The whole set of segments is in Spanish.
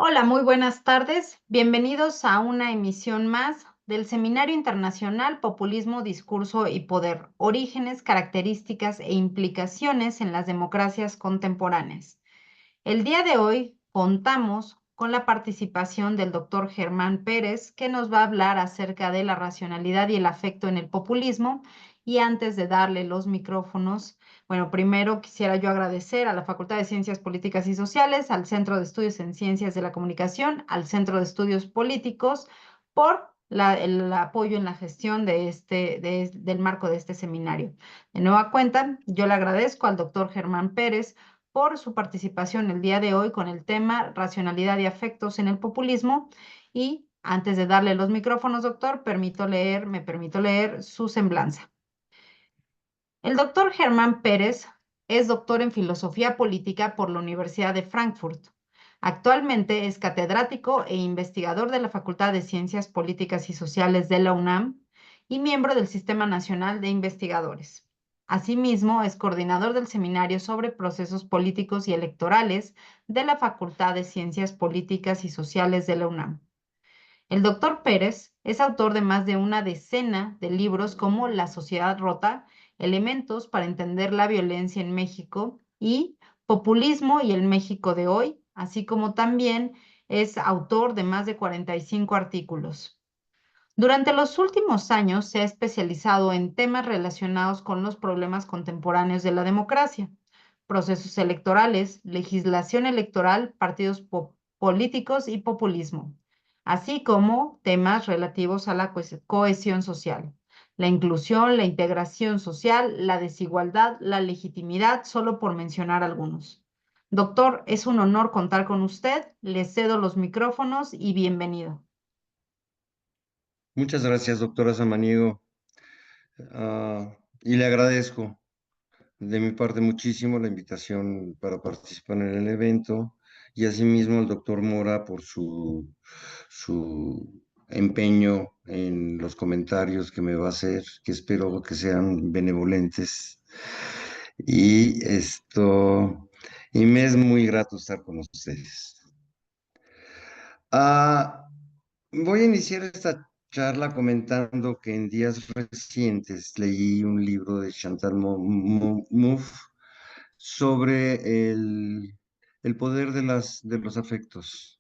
Hola, muy buenas tardes. Bienvenidos a una emisión más del Seminario Internacional Populismo, Discurso y Poder, Orígenes, Características e Implicaciones en las Democracias Contemporáneas. El día de hoy contamos con la participación del doctor Germán Pérez, que nos va a hablar acerca de la racionalidad y el afecto en el populismo. Y antes de darle los micrófonos, bueno, primero quisiera yo agradecer a la Facultad de Ciencias Políticas y Sociales, al Centro de Estudios en Ciencias de la Comunicación, al Centro de Estudios Políticos por el apoyo en la gestión del marco de este seminario. De nueva cuenta, yo le agradezco al doctor Germán Pérez por su participación el día de hoy con el tema racionalidad y afectos en el populismo. Y antes de darle los micrófonos, doctor, me permito leer su semblanza. El doctor Germán Pérez es doctor en filosofía política por la Universidad de Frankfurt. Actualmente es catedrático e investigador de la Facultad de Ciencias Políticas y Sociales de la UNAM y miembro del Sistema Nacional de Investigadores. Asimismo, es coordinador del Seminario sobre Procesos Políticos y Electorales de la Facultad de Ciencias Políticas y Sociales de la UNAM. El doctor Pérez es autor de más de una decena de libros como La sociedad rota, Elementos para entender la violencia en México y Populismo y el México de hoy, así como también es autor de más de 45 artículos. Durante los últimos años se ha especializado en temas relacionados con los problemas contemporáneos de la democracia, procesos electorales, legislación electoral, políticos y populismo, así como temas relativos a la cohesión social, la inclusión, la integración social, la desigualdad, la legitimidad, solo por mencionar algunos. Doctor, es un honor contar con usted. Le cedo los micrófonos y bienvenido. Muchas gracias, doctora Samaniego. Y le agradezco de mi parte muchísimo la invitación para participar en el evento y asimismo al doctor Mora por su empeño en los comentarios que me va a hacer, que espero que sean benevolentes. Y me es muy grato estar con ustedes. Ah, Voy a iniciar esta charla comentando que en días recientes leí un libro de Chantal Mouffe sobre el poder de los afectos.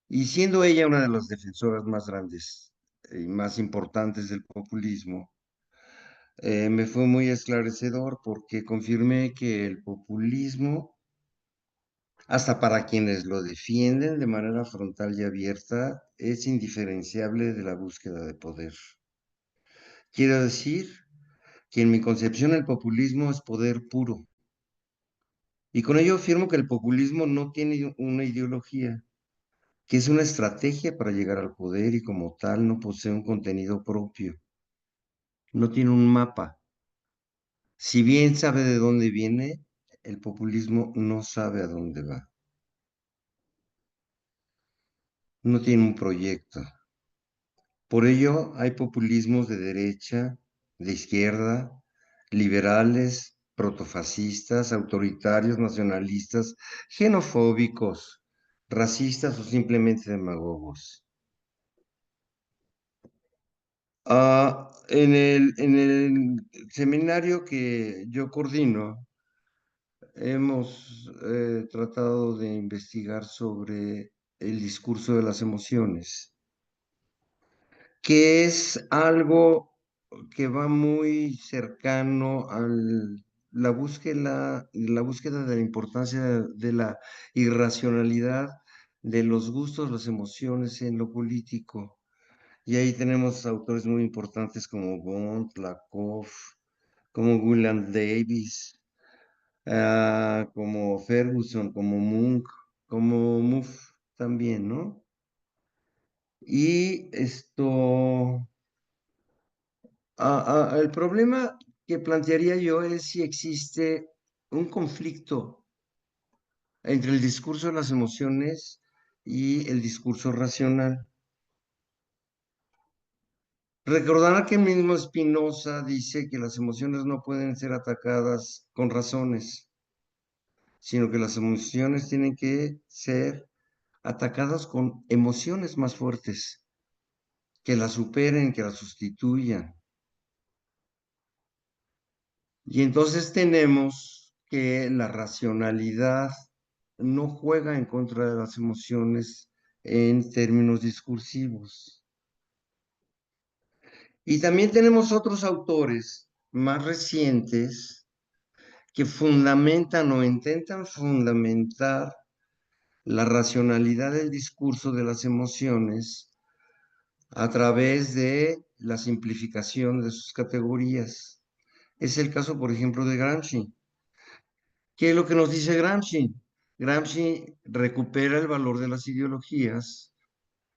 Y siendo ella una de las defensoras más grandes y más importantes del populismo, me fue muy esclarecedor porque confirmé que el populismo, hasta para quienes lo defienden de manera frontal y abierta, es indiferenciable de la búsqueda de poder. Quiero decir que en mi concepción el populismo es poder puro. Y con ello afirmo que el populismo no tiene una ideología, que es una estrategia para llegar al poder y como tal no posee un contenido propio, no tiene un mapa. Si bien sabe de dónde viene, el populismo no sabe a dónde va, no tiene un proyecto. Por ello hay populismos de derecha, de izquierda, liberales, protofascistas, autoritarios, nacionalistas, xenofóbicos, racistas o simplemente demagogos. En el seminario que yo coordino, hemos tratado de investigar sobre el discurso de las emociones, que es algo que va muy cercano a la búsqueda de la importancia de la irracionalidad de los gustos, las emociones en lo político. Y ahí tenemos autores muy importantes como Bond, Lakoff, como William Davis, como Ferguson, como Munch, como Mouffe también, ¿no? Y el problema que plantearía yo es si existe un conflicto entre el discurso de las emociones y el discurso racional. Recordará que el mismo Spinoza dice que las emociones no pueden ser atacadas con razones, sino que las emociones tienen que ser atacadas con emociones más fuertes, que la superen, que la sustituyan. Y entonces tenemos que la racionalidad no juega en contra de las emociones en términos discursivos. Y también tenemos otros autores más recientes que fundamentan o intentan fundamentar la racionalidad del discurso de las emociones a través de la simplificación de sus categorías. Es el caso, por ejemplo, de Gramsci. ¿Qué es lo que nos dice Gramsci? Gramsci recupera el valor de las ideologías,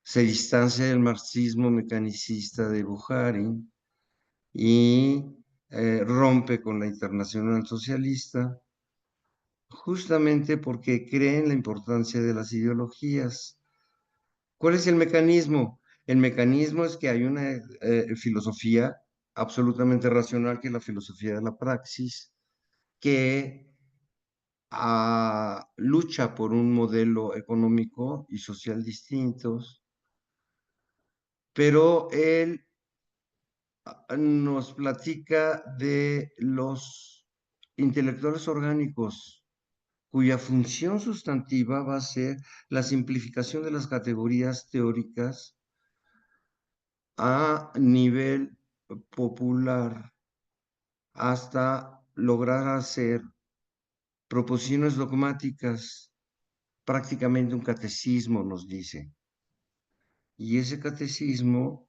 se distancia del marxismo mecanicista de Bukharin y rompe con la internacional socialista, justamente porque cree en la importancia de las ideologías. ¿Cuál es el mecanismo? El mecanismo es que hay una filosofía absolutamente racional, que es la filosofía de la praxis, que lucha por un modelo económico y social distintos, pero él nos platica de los intelectuales orgánicos, cuya función sustantiva va a ser la simplificación de las categorías teóricas a nivel popular hasta lograr hacer proposiciones dogmáticas, prácticamente un catecismo, nos dice. Y ese catecismo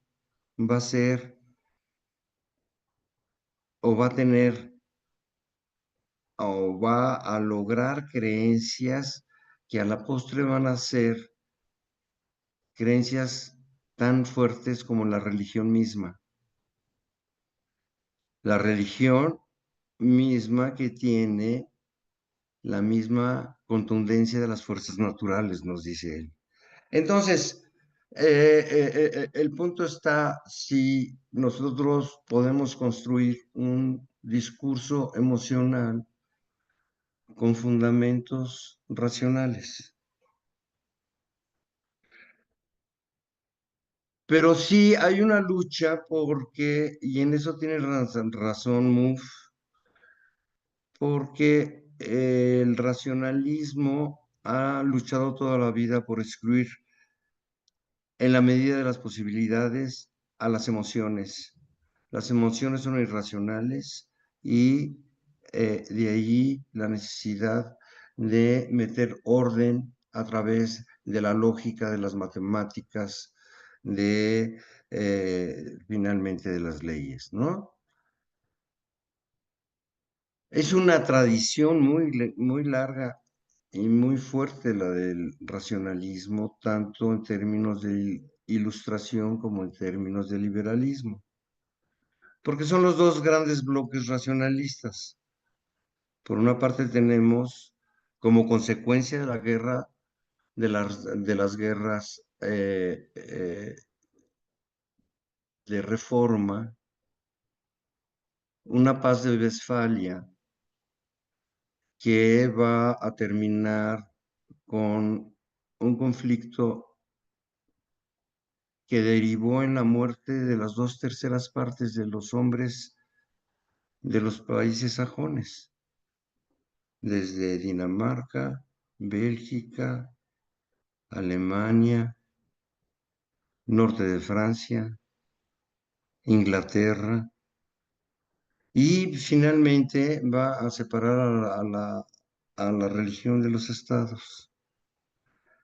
va a ser o va a tener o va a lograr creencias que a la postre van a ser creencias tan fuertes como la religión misma. La religión misma que tiene la misma contundencia de las fuerzas naturales, nos dice él. Entonces, el punto está si nosotros podemos construir un discurso emocional con fundamentos racionales. Pero sí hay una lucha porque, y en eso tiene razón Mouffe, porque el racionalismo ha luchado toda la vida por excluir en la medida de las posibilidades a las emociones. Las emociones son irracionales y de ahí la necesidad de meter orden a través de la lógica, de las matemáticas, de finalmente de las leyes, ¿no? Es una tradición muy larga y muy fuerte la del racionalismo, tanto en términos de ilustración como en términos de liberalismo, porque son los dos grandes bloques racionalistas. Por una parte tenemos, como consecuencia de la guerra, de las guerras de reforma, una paz de Westfalia que va a terminar con un conflicto que derivó en la muerte de las 2/3 partes de los hombres de los países sajones, desde Dinamarca, Bélgica, Alemania, norte de Francia, Inglaterra, y finalmente va a separar a la religión de los estados.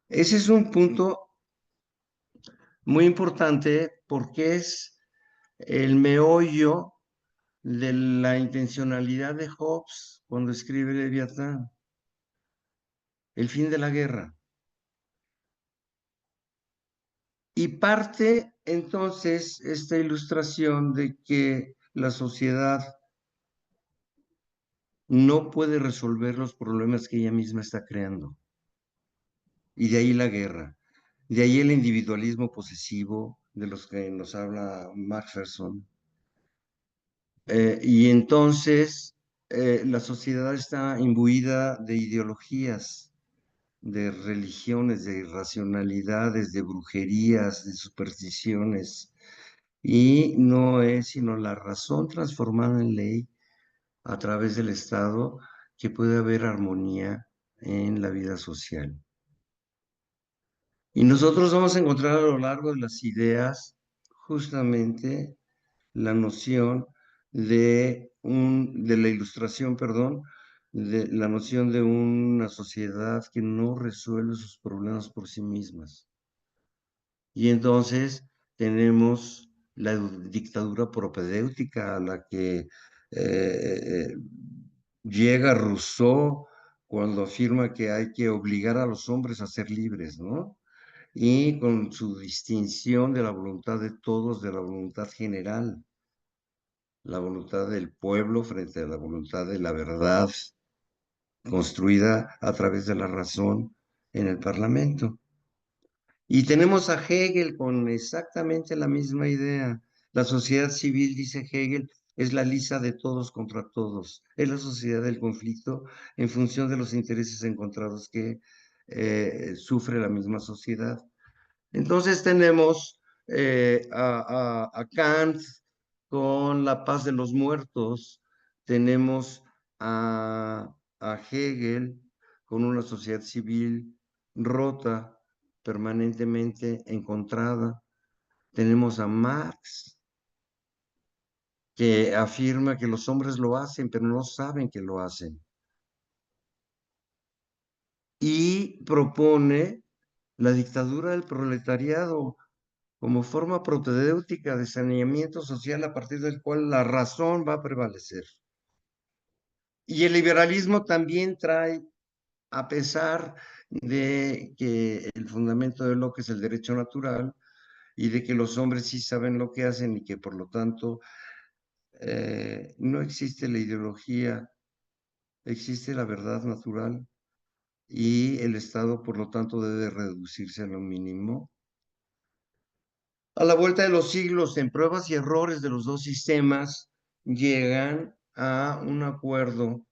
Ese es un punto muy importante porque es el meollo de la intencionalidad de Hobbes cuando escribe Leviatán, el fin de la guerra. Y parte entonces esta ilustración de que la sociedad no puede resolver los problemas que ella misma está creando. Y de ahí la guerra. De ahí el individualismo posesivo de los que nos habla Macpherson. Y entonces la sociedad está imbuida de ideologías de religiones, de irracionalidades, de brujerías, de supersticiones, y no es sino la razón transformada en ley a través del Estado que puede haber armonía en la vida social. Y nosotros vamos a encontrar a lo largo de las ideas justamente la noción de la ilustración, perdón, de la noción de una sociedad que no resuelve sus problemas por sí mismas. Y entonces tenemos la dictadura propedéutica a la que llega Rousseau cuando afirma que hay que obligar a los hombres a ser libres, ¿no? Y con su distinción de la voluntad de todos, de la voluntad general, la voluntad del pueblo frente a la voluntad de la verdad construida a través de la razón en el Parlamento. Y tenemos a Hegel con exactamente la misma idea. La sociedad civil, dice Hegel, es la lisa de todos contra todos. Es la sociedad del conflicto en función de los intereses encontrados que sufre la misma sociedad. Entonces tenemos a Kant con la paz de los muertos, tenemos a Hegel con una sociedad civil rota, permanentemente encontrada, tenemos a Marx que afirma que los hombres lo hacen, pero no saben que lo hacen, y propone la dictadura del proletariado como forma propedéutica de saneamiento social a partir del cual la razón va a prevalecer. Y el liberalismo también trae, a pesar de que el fundamento de Locke es el derecho natural y de que los hombres sí saben lo que hacen y que por lo tanto no existe la ideología, existe la verdad natural y el Estado por lo tanto debe reducirse a lo mínimo. A la vuelta de los siglos, en pruebas y errores de los dos sistemas, llegan a un acuerdo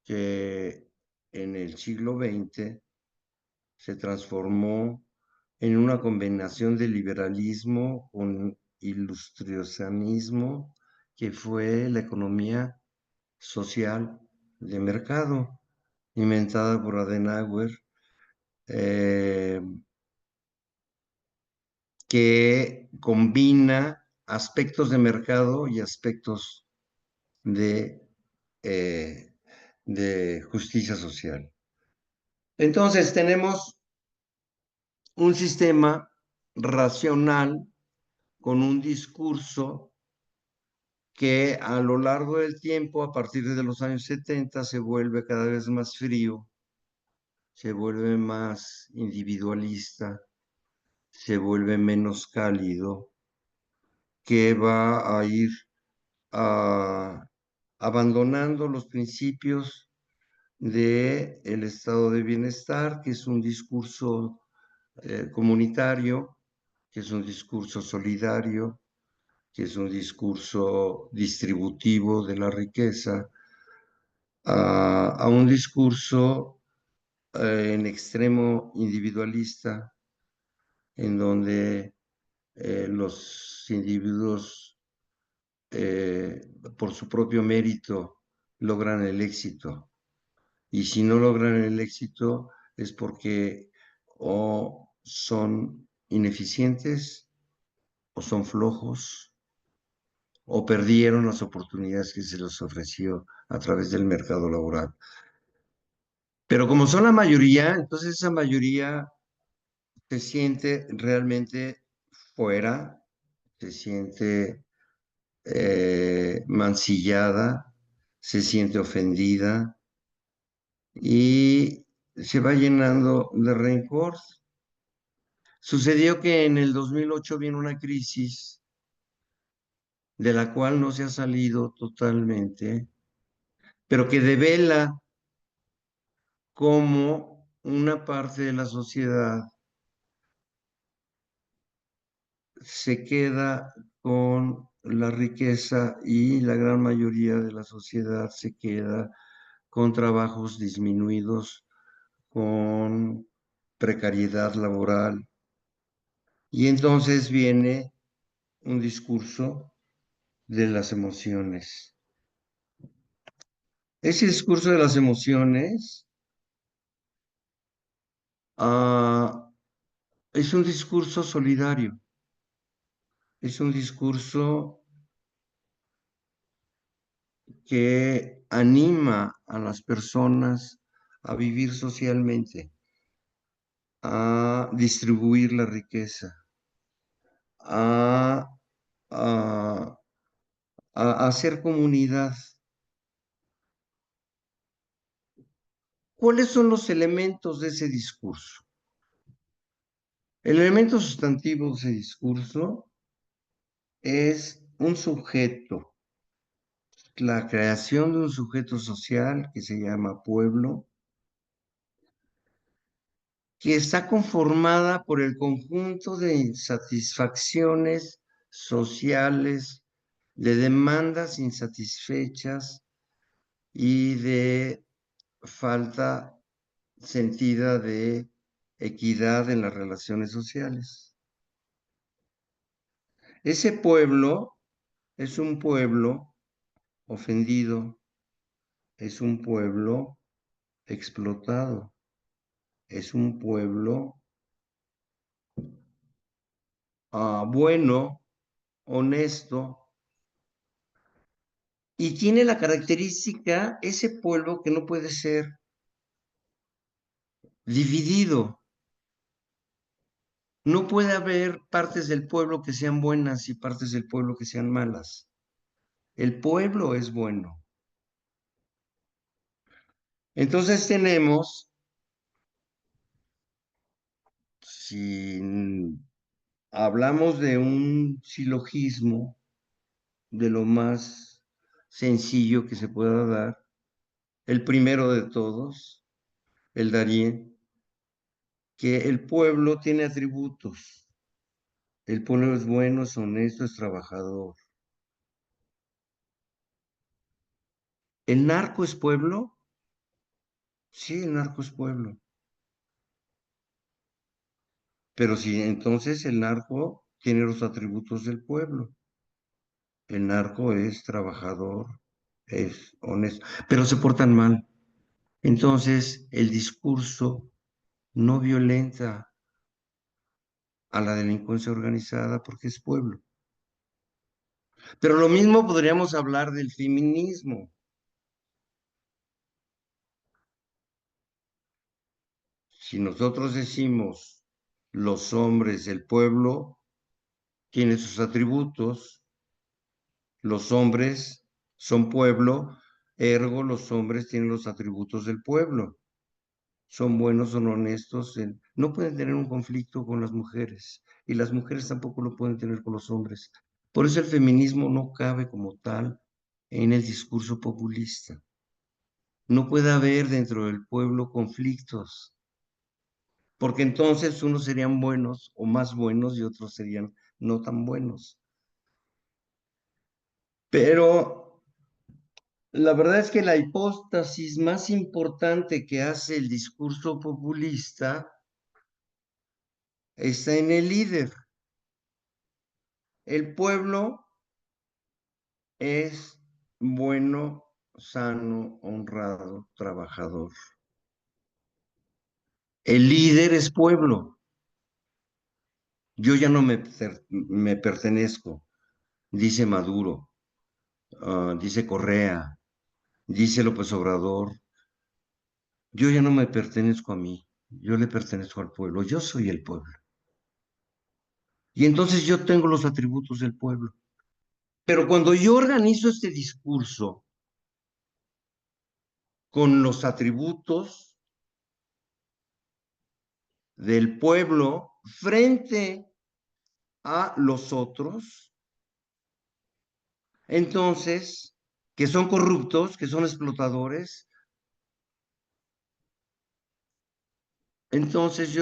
que en el siglo XX se transformó en una combinación de liberalismo con ilustracionismo, que fue la economía social de mercado, inventada por Adenauer, eh, que combina aspectos de mercado y aspectos de, eh, de justicia social. Entonces tenemos un sistema racional con un discurso que a lo largo del tiempo, a partir de los años 70, se vuelve cada vez más frío, se vuelve más individualista, se vuelve menos cálido, que va a ir abandonando los principios del estado de bienestar, que es un discurso comunitario, que es un discurso solidario, que es un discurso distributivo de la riqueza, a un discurso en extremo individualista, en donde los individuos eh, por su propio mérito logran el éxito. Y si no logran el éxito es porque o son ineficientes o son flojos o perdieron las oportunidades que se les ofreció a través del mercado laboral. Pero como son la mayoría, entonces esa mayoría se siente realmente fuera, se siente mancillada, se siente ofendida y se va llenando de rencor. Sucedió que en el 2008 vino una crisis de la cual no se ha salido totalmente, pero que devela cómo una parte de la sociedad se queda con la riqueza y la gran mayoría de la sociedad se queda con trabajos disminuidos, con precariedad laboral. Y entonces viene un discurso de las emociones. Ese discurso de las emociones es un discurso solidario, es un discurso que anima a las personas a vivir socialmente, a distribuir la riqueza, a, a, a hacer comunidad. ¿Cuáles son los elementos de ese discurso? El elemento sustantivo de ese discurso es un sujeto, la creación de un sujeto social que se llama pueblo, que está conformada por el conjunto de insatisfacciones sociales, de demandas insatisfechas y de falta sentida de equidad en las relaciones sociales. Ese pueblo es un pueblo ofendido, es un pueblo explotado, es un pueblo bueno, honesto, y tiene la característica, ese pueblo, que no puede ser dividido. No puede haber partes del pueblo que sean buenas y partes del pueblo que sean malas. El pueblo es bueno. Entonces tenemos, si hablamos de un silogismo de lo más sencillo que se pueda dar, el primero de todos, el Darién, que el pueblo tiene atributos. El pueblo es bueno, es honesto, es trabajador. ¿El narco es pueblo? Sí, el narco es pueblo. Pero si entonces el narco tiene los atributos del pueblo. El narco es trabajador, es honesto, pero se portan mal. Entonces el discurso no violenta a la delincuencia organizada porque es pueblo. Pero lo mismo podríamos hablar del feminismo. Si nosotros decimos los hombres, el pueblo, tiene sus atributos, los hombres son pueblo, ergo los hombres tienen los atributos del pueblo. Son buenos, son honestos, no pueden tener un conflicto con las mujeres y las mujeres tampoco lo pueden tener con los hombres. Por eso el feminismo no cabe como tal en el discurso populista. No puede haber dentro del pueblo conflictos, porque entonces unos serían buenos o más buenos y otros serían no tan buenos. Pero la verdad es que la hipóstasis más importante que hace el discurso populista está en el líder. El pueblo es bueno, sano, honrado, trabajador. El líder es pueblo. Yo ya no me pertenezco, dice Maduro, dice Correa, dice López Obrador. Yo ya no me pertenezco a mí, yo le pertenezco al pueblo, yo soy el pueblo. Y entonces yo tengo los atributos del pueblo. Pero cuando yo organizo este discurso con los atributos del pueblo frente a los otros, entonces, que son corruptos, que son explotadores, entonces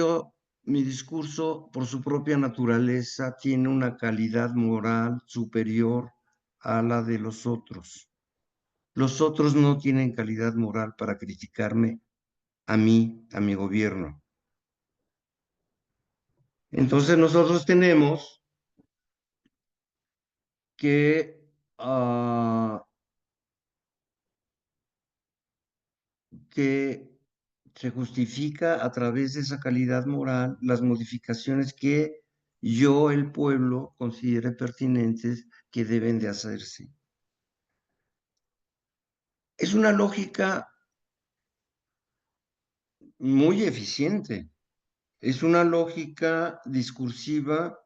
mi discurso, por su propia naturaleza, tiene una calidad moral superior a la de los otros. Los otros no tienen calidad moral para criticarme a mí, a mi gobierno. Entonces nosotros tenemos que, que se justifica a través de esa calidad moral las modificaciones que yo, el pueblo, considere pertinentes que deben de hacerse. Es una lógica muy eficiente, es una lógica discursiva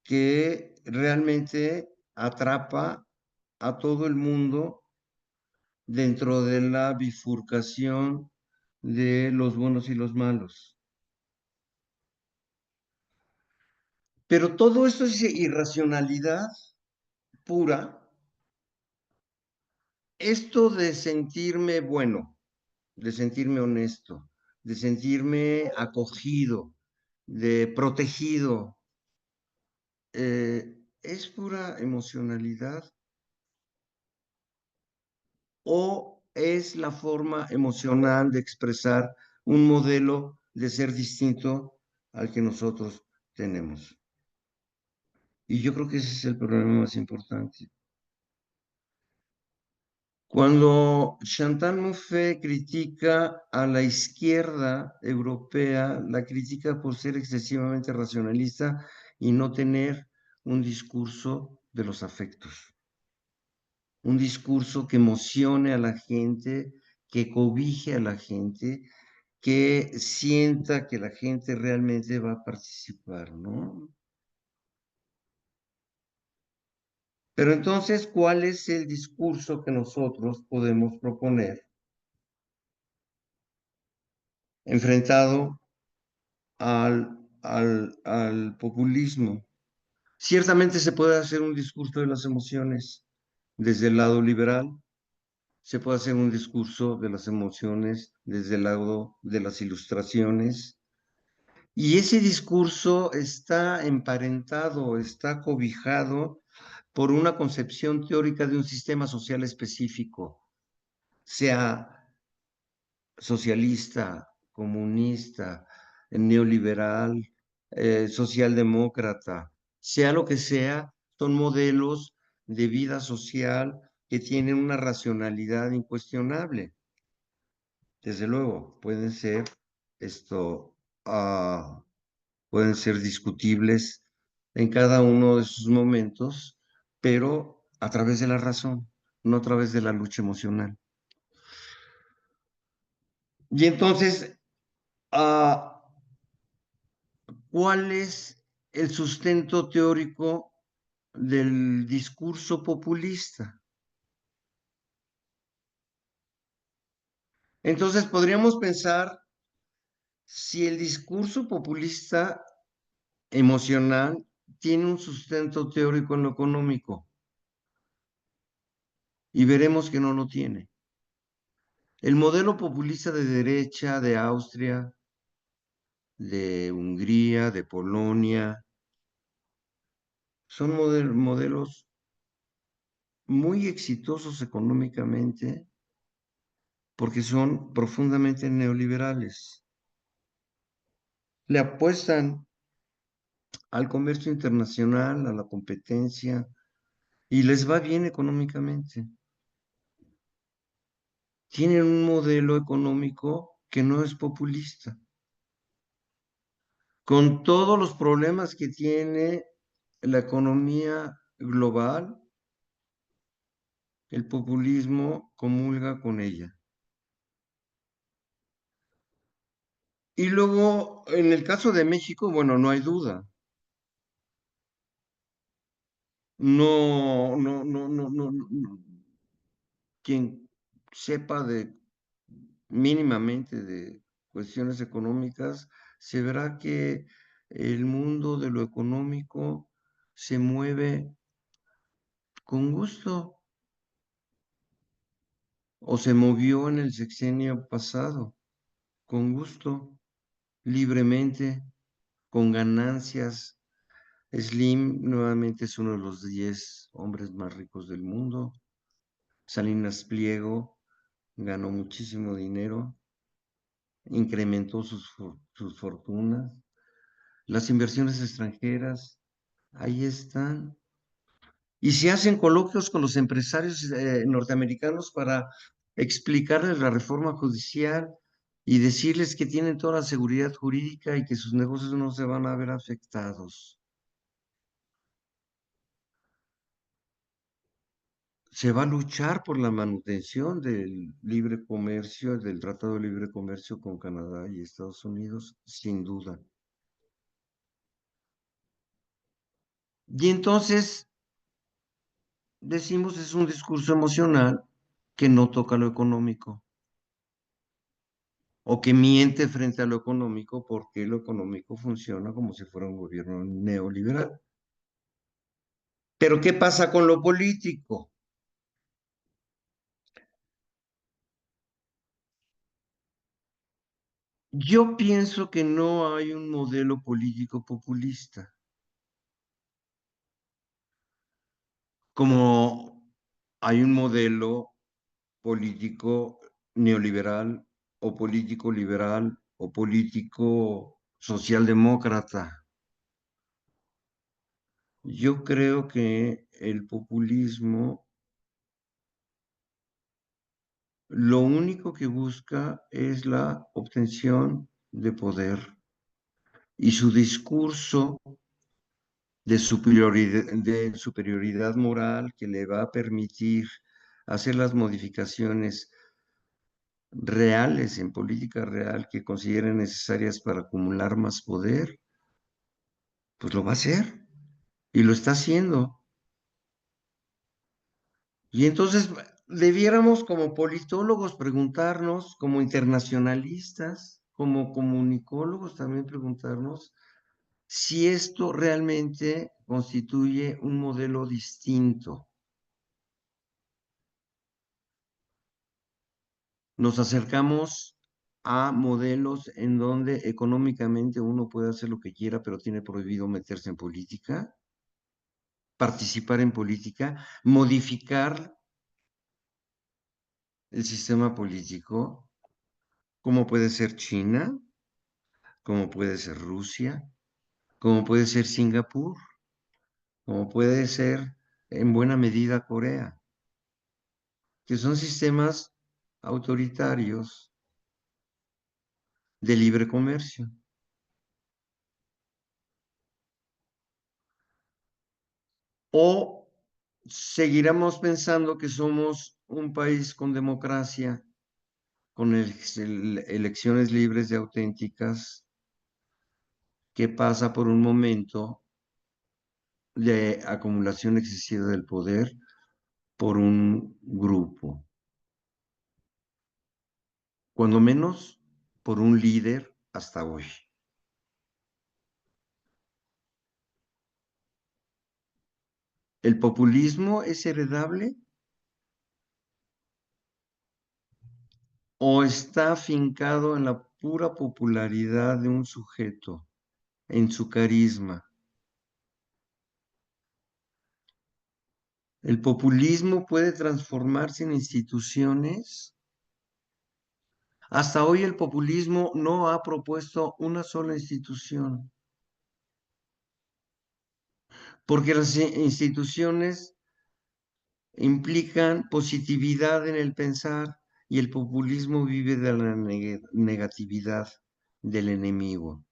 que realmente atrapa a todo el mundo dentro de la bifurcación de los buenos y los malos. Pero todo esto es irracionalidad pura. Esto de sentirme bueno, de sentirme honesto, de sentirme acogido, de protegido, ¿es pura emocionalidad o es la forma emocional de expresar un modelo de ser distinto al que nosotros tenemos? Y yo creo que ese es el problema más importante. Cuando Chantal Mouffe critica a la izquierda europea, la critica por ser excesivamente racionalista y no tener un discurso de los afectos, un discurso que emocione a la gente, que cobije a la gente, que sienta que la gente realmente va a participar, ¿no? Pero entonces, ¿cuál es el discurso que nosotros podemos proponer enfrentado al populismo? Ciertamente se puede hacer un discurso de las emociones desde el lado liberal, se puede hacer un discurso de las emociones desde el lado de las ilustraciones, y ese discurso está emparentado, está cobijado por una concepción teórica de un sistema social específico, sea socialista, comunista, neoliberal, socialdemócrata, sea lo que sea, son modelos de vida social que tienen una racionalidad incuestionable. Desde luego, pueden ser esto, pueden ser discutibles en cada uno de sus momentos, pero a través de la razón, no a través de la lucha emocional. Y entonces, ah, ¿cuál es el sustento teórico del discurso populista? Entonces podríamos pensar si el discurso populista emocional tiene un sustento teórico en lo económico, y veremos que no lo tiene. El modelo populista de derecha de Austria, de Hungría, de Polonia, son modelos muy exitosos económicamente porque son profundamente neoliberales. Le apuestan al comercio internacional, a la competencia, y les va bien económicamente. Tienen un modelo económico que no es populista. Con todos los problemas que tiene la economía global, el populismo comulga con ella. Y luego, en el caso de México, bueno, no hay duda. No, no, no, no, no, no. Quien sepa de mínimamente de cuestiones económicas, se verá que el mundo de lo económico se mueve con gusto o se movió en el sexenio pasado con gusto, libremente, con ganancias. Slim nuevamente es uno de los 10 hombres más ricos del mundo. Salinas Pliego ganó muchísimo dinero, incrementó sus fortunas. Las inversiones extranjeras, ahí están. Y se hacen coloquios con los empresarios norteamericanos para explicarles la reforma judicial y decirles que tienen toda la seguridad jurídica y que sus negocios no se van a ver afectados. Se va a luchar por la manutención del libre comercio, del Tratado de Libre Comercio con Canadá y Estados Unidos, sin duda. Y entonces decimos es un discurso emocional que no toca lo económico o que miente frente a lo económico porque lo económico funciona como si fuera un gobierno neoliberal. Pero ¿qué pasa con lo político? Yo pienso que no hay un modelo político populista, como hay un modelo político neoliberal o político liberal o político socialdemócrata. Yo creo que el populismo lo único que busca es la obtención de poder y su discurso de superioridad moral que le va a permitir hacer las modificaciones reales en política real que consideren necesarias para acumular más poder, pues lo va a hacer y lo está haciendo. Y entonces debiéramos como politólogos preguntarnos, como internacionalistas, como comunicólogos también preguntarnos si esto realmente constituye un modelo distinto. Nos acercamos a modelos en donde económicamente uno puede hacer lo que quiera, pero tiene prohibido meterse en política, participar en política, modificar el sistema político, como puede ser China, como puede ser Rusia, como puede ser Singapur, como puede ser en buena medida Corea, que son sistemas autoritarios de libre comercio. ¿O seguiremos pensando que somos un país con democracia, con elecciones libres y auténticas, que pasa por un momento de acumulación excesiva del poder por un grupo, cuando menos por un líder hasta hoy? ¿El populismo es heredable o está afincado en la pura popularidad de un sujeto, en su carisma? ¿El populismo puede transformarse en instituciones? Hasta hoy el populismo no ha propuesto una sola institución, porque las instituciones implican positividad en el pensar y el populismo vive de la negatividad del enemigo.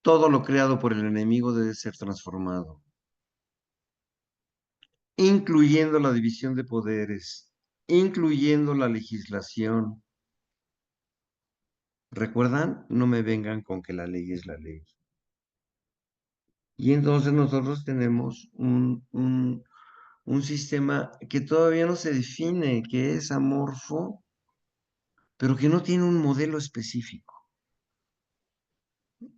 Todo lo creado por el enemigo debe ser transformado, incluyendo la división de poderes, incluyendo la legislación. ¿Recuerdan? No me vengan con que la ley es la ley. Y entonces nosotros tenemos un sistema que todavía no se define, que es amorfo, pero que no tiene un modelo específico.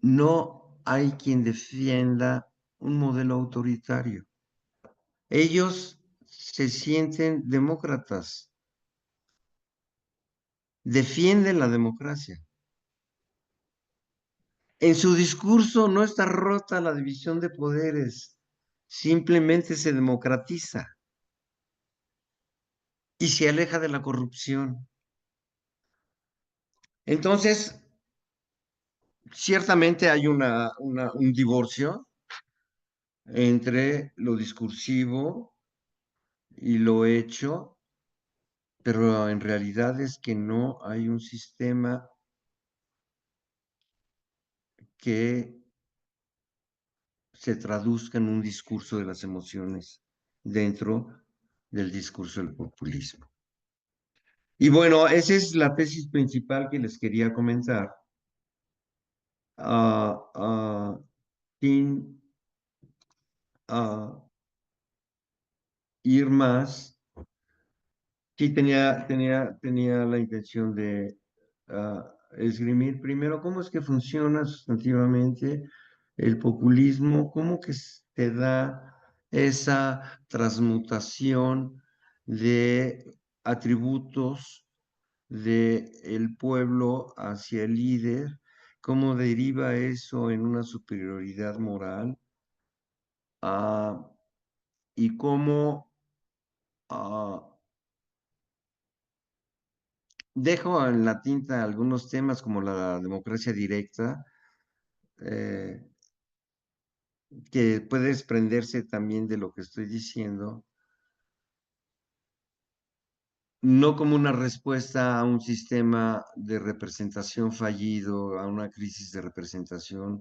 No hay quien defienda un modelo autoritario. Ellos se sienten demócratas, defienden la democracia. En su discurso no está rota la división de poderes, simplemente se democratiza. y se aleja de la corrupción. Entonces, ciertamente hay un divorcio entre lo discursivo y lo hecho, pero en realidad es que no hay un sistema que se traduzca en un discurso de las emociones dentro del discurso del populismo. Y bueno, esa es la tesis principal que les quería comentar. Sin ir más, sí tenía la intención de esgrimir primero cómo es que funciona sustantivamente el populismo, cómo que se da esa transmutación de atributos del pueblo hacia el líder, cómo deriva eso en una superioridad moral, ah, y cómo dejo en la tinta algunos temas como la democracia directa, eh, que puede desprenderse también de lo que estoy diciendo, no como una respuesta a un sistema de representación fallido, a una crisis de representación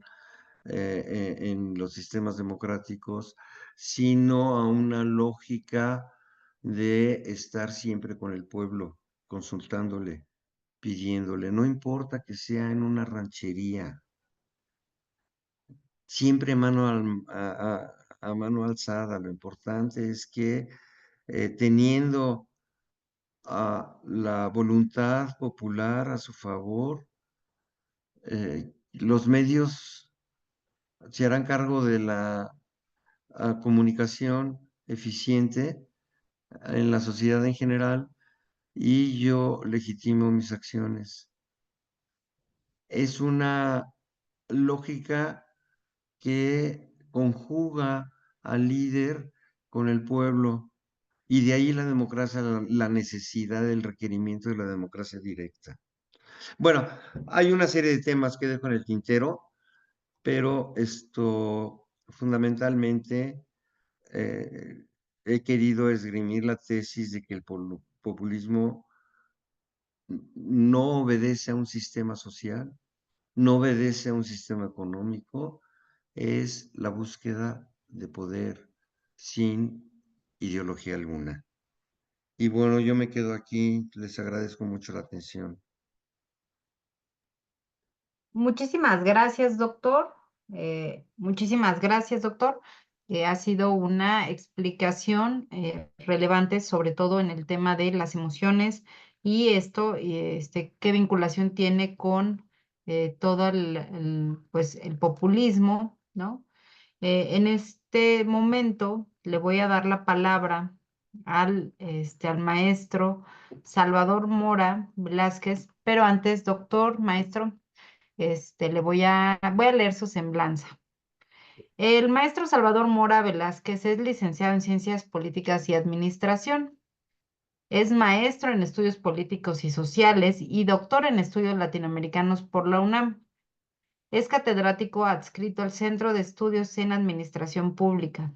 en los sistemas democráticos, sino a una lógica de estar siempre con el pueblo, consultándole, pidiéndole, no importa que sea en una ranchería, siempre a mano alzada. Lo importante es que teniendo la voluntad popular a su favor, los medios se harán cargo de la comunicación eficiente en la sociedad en general y yo legitimo mis acciones. Es una lógica que conjuga al líder con el pueblo, y de ahí la democracia, la necesidad del requerimiento de la democracia directa. Bueno, hay una serie de temas que dejo en el tintero, pero esto fundamentalmente he querido esgrimir la tesis de que el populismo no obedece a un sistema social, no obedece a un sistema económico, es la búsqueda de poder sin ideología alguna. Y bueno, yo me quedo aquí, les agradezco mucho la atención. Muchísimas gracias, doctor. Muchísimas gracias, doctor. Ha sido una explicación relevante, sobre todo en el tema de las emociones y esto, qué vinculación tiene con todo pues, el populismo, ¿no? En este momento le voy a dar la palabra al maestro Salvador Mora Velázquez, pero antes, doctor, maestro. Voy a leer su semblanza. El maestro Salvador Mora Velázquez es licenciado en Ciencias Políticas y Administración. Es maestro en Estudios Políticos y Sociales y doctor en Estudios Latinoamericanos por la UNAM. Es catedrático adscrito al Centro de Estudios en Administración Pública.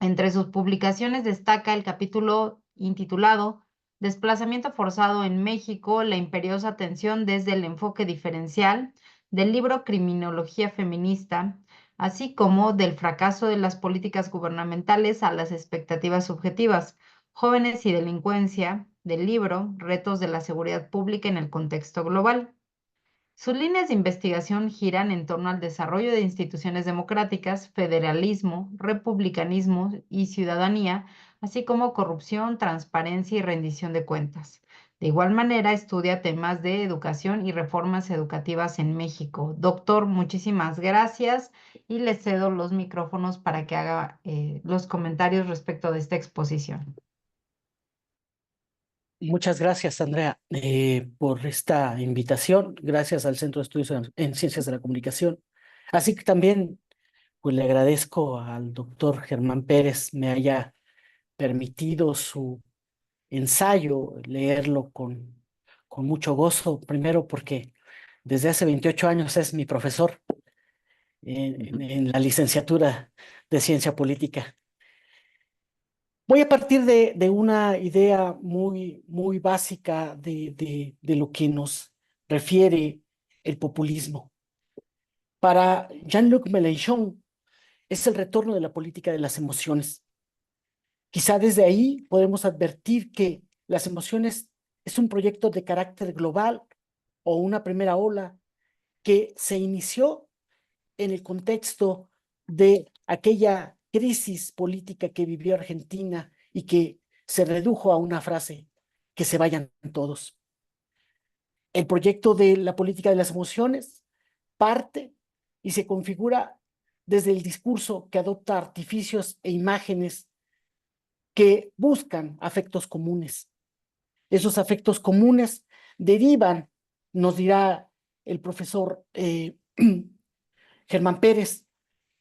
Entre sus publicaciones destaca el capítulo intitulado Desplazamiento forzado en México, la imperiosa atención desde el enfoque diferencial del libro Criminología feminista, así como del fracaso de las políticas gubernamentales a las expectativas subjetivas, jóvenes y delincuencia, del libro Retos de la seguridad pública en el contexto global. Sus líneas de investigación giran en torno al desarrollo de instituciones democráticas, federalismo, republicanismo y ciudadanía, así como corrupción, transparencia y rendición de cuentas. De igual manera, estudia temas de educación y reformas educativas en México. Doctor, muchísimas gracias y le cedo los micrófonos para que haga los comentarios respecto de esta exposición. Muchas gracias, Andrea, por esta invitación. Gracias al Centro de Estudios en Ciencias de la Comunicación. Así que también pues, le agradezco al doctor Germán Pérez me haya permitido su ensayo leerlo con mucho gozo, primero porque desde hace 28 años es mi profesor en la licenciatura de Ciencia Política. Voy a partir de una idea muy básica de lo que nos refiere el populismo. Para Jean-Luc Mélenchon es el retorno de la política de las emociones. Quizá desde ahí podemos advertir que las emociones es un proyecto de carácter global o una primera ola que se inició en el contexto de aquella crisis política que vivió Argentina y que se redujo a una frase: que se vayan todos. El proyecto de la política de las emociones parte y se configura desde el discurso que adopta artificios e imágenes que buscan afectos comunes. Esos afectos comunes derivan, nos dirá el profesor Germán Pérez,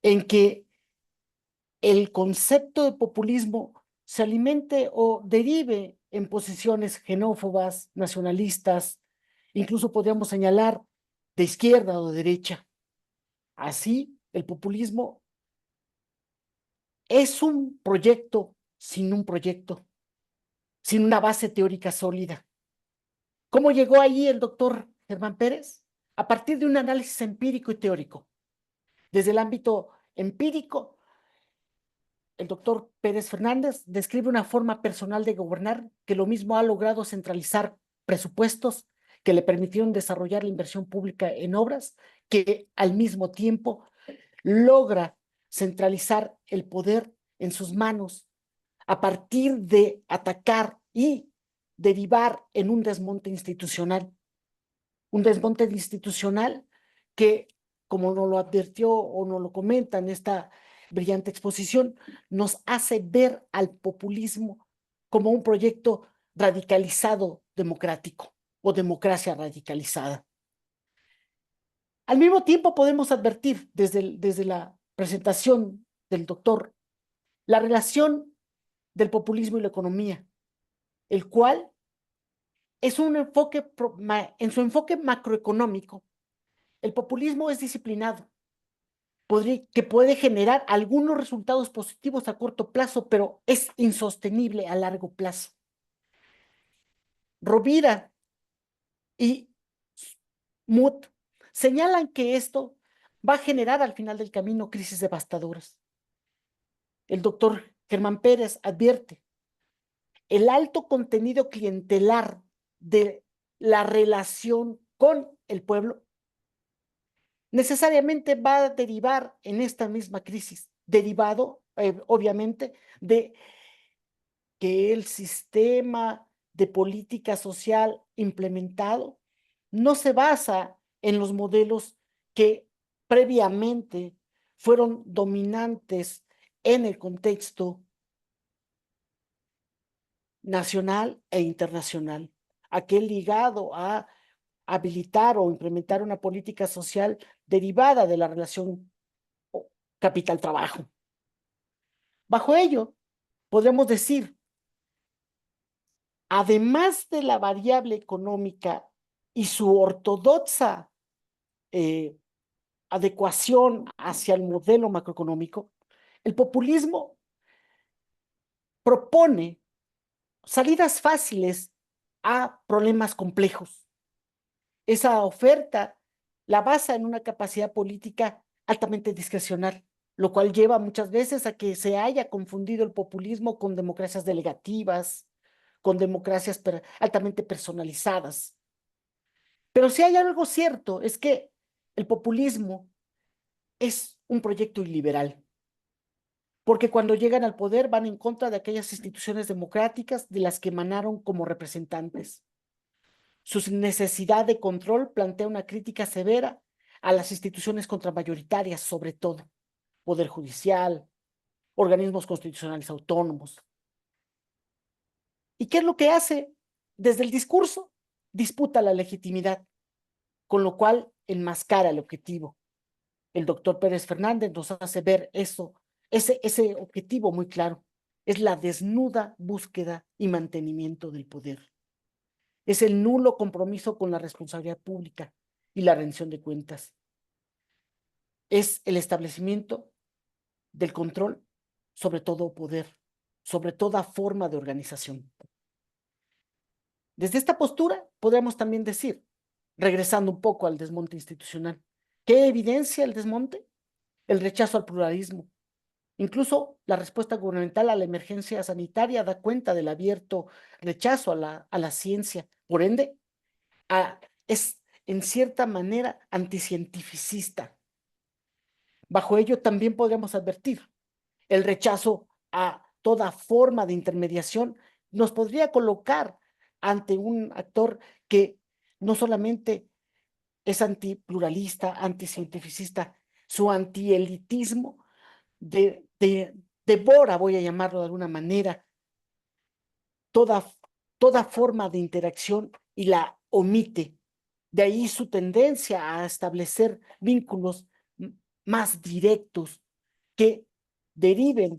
en que el concepto de populismo se alimente o derive en posiciones xenófobas, nacionalistas, incluso podríamos señalar de izquierda o de derecha. Así, el populismo es un proyecto sin un proyecto, sin una base teórica sólida. ¿Cómo llegó ahí el doctor Germán Pérez? A partir de un análisis empírico y teórico. Desde el ámbito empírico, el doctor Pérez Fernández describe una forma personal de gobernar que lo mismo ha logrado centralizar presupuestos que le permitieron desarrollar la inversión pública en obras, que al mismo tiempo logra centralizar el poder en sus manos a partir de atacar y derivar en un desmonte institucional. Un desmonte institucional que, como nos lo advirtió o nos lo comenta en esta brillante exposición, nos hace ver al populismo como un proyecto radicalizado democrático o democracia radicalizada. Al mismo tiempo podemos advertir desde la presentación del doctor la relación del populismo y la economía, el cual es un enfoque, en su enfoque macroeconómico, el populismo es disciplinado, que puede generar algunos resultados positivos a corto plazo, pero es insostenible a largo plazo. Rovira y Mut señalan que esto va a generar al final del camino crisis devastadoras. El doctor Germán Pérez advierte: el alto contenido clientelar de la relación con el pueblo necesariamente va a derivar en esta misma crisis, derivado, obviamente, de que el sistema de política social implementado no se basa en los modelos que previamente fueron dominantes en el contexto nacional e internacional, aquel ligado a habilitar o implementar una política social derivada de la relación capital-trabajo. Bajo ello, podemos decir, además de la variable económica y su ortodoxa adecuación hacia el modelo macroeconómico, el populismo propone salidas fáciles a problemas complejos. Esa oferta la basa en una capacidad política altamente discrecional, lo cual lleva muchas veces a que se haya confundido el populismo con democracias delegativas, con democracias altamente personalizadas. Pero si hay algo cierto, es que el populismo es un proyecto iliberal, porque cuando llegan al poder van en contra de aquellas instituciones democráticas de las que emanaron como representantes. Su necesidad de control plantea una crítica severa a las instituciones contramayoritarias, sobre todo Poder Judicial, organismos constitucionales autónomos. ¿Y qué es lo que hace? Desde el discurso, disputa la legitimidad, con lo cual enmascara el objetivo. El doctor Pérez Fernández nos hace ver eso, ese objetivo muy claro. es la desnuda búsqueda y mantenimiento del poder. Es el nulo compromiso con la responsabilidad pública y la rendición de cuentas. Es el establecimiento del control sobre todo poder, sobre toda forma de organización. Desde esta postura podríamos también decir, regresando un poco al desmonte institucional, ¿qué evidencia el desmonte? El rechazo al pluralismo. Incluso la respuesta gubernamental a la emergencia sanitaria da cuenta del abierto rechazo a la ciencia. Por ende, es en cierta manera anticientificista. Bajo ello también podríamos advertir el rechazo a toda forma de intermediación nos podría colocar ante un actor que no solamente es antipluralista, anticientificista, su antielitismo devora, voy a llamarlo de alguna manera, toda forma de interacción y la omite. De ahí su tendencia a establecer vínculos más directos que deriven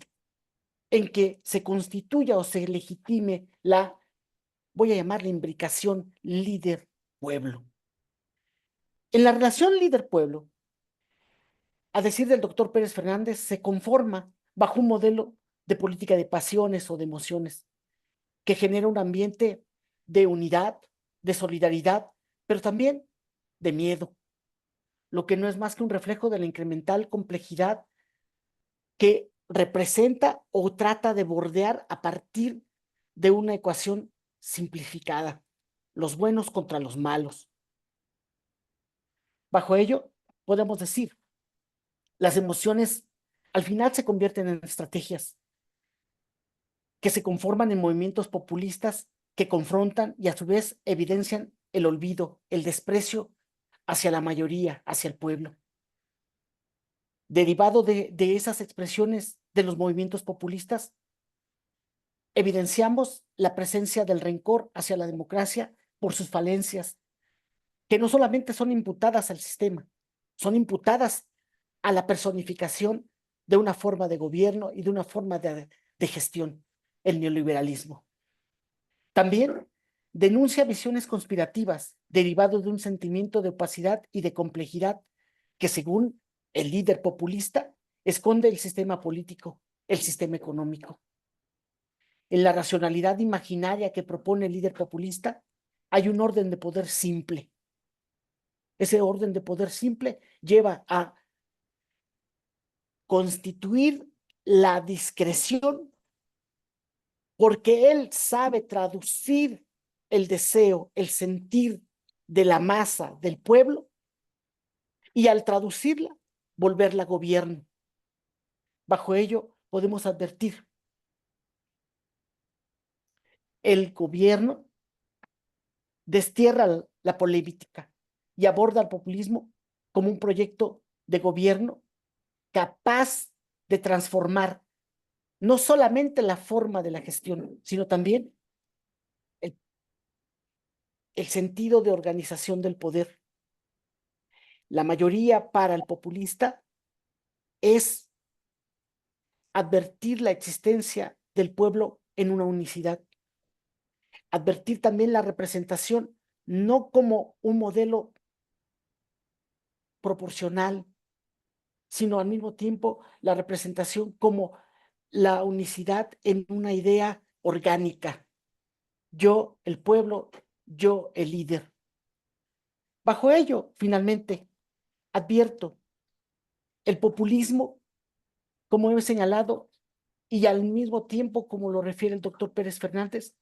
en que se constituya o se legitime la, voy a llamarla imbricación líder-pueblo. En la relación líder-pueblo, a decir del doctor Pérez Fernández, se conforma bajo un modelo de política de pasiones o de emociones que genera un ambiente de unidad, de solidaridad, pero también de miedo, lo que no es más que un reflejo de la incremental complejidad que representa o trata de bordear a partir de una ecuación simplificada, los buenos contra los malos. Bajo ello, podemos decir, las emociones al final se convierten en estrategias que se conforman en movimientos populistas que confrontan y a su vez evidencian el olvido, el desprecio hacia la mayoría, hacia el pueblo. Derivado de esas expresiones de los movimientos populistas, evidenciamos la presencia del rencor hacia la democracia por sus falencias, que no solamente son imputadas al sistema, son imputadas a la personificación de una forma de gobierno y de una forma de gestión, el neoliberalismo. También denuncia visiones conspirativas derivadas de un sentimiento de opacidad y de complejidad que, según el líder populista, esconde el sistema político, el sistema económico. En la racionalidad imaginaria que propone el líder populista, hay un orden de poder simple. Ese orden de poder simple lleva a constituir la discreción porque él sabe traducir el deseo, el sentir de la masa, del pueblo, y al traducirla, volverla gobierno. Bajo ello podemos advertir, el gobierno destierra la política y aborda el populismo como un proyecto de gobierno capaz de transformar no solamente la forma de la gestión, sino también el sentido de organización del poder. La mayoría para el populista es advertir la existencia del pueblo en una unicidad, advertir también la representación no como un modelo proporcional, sino al mismo tiempo la representación como la unicidad en una idea orgánica. Yo, el pueblo, yo, el líder. Bajo ello, finalmente, advierto, el populismo, como he señalado, y al mismo tiempo, como lo refiere el doctor Pérez Fernández,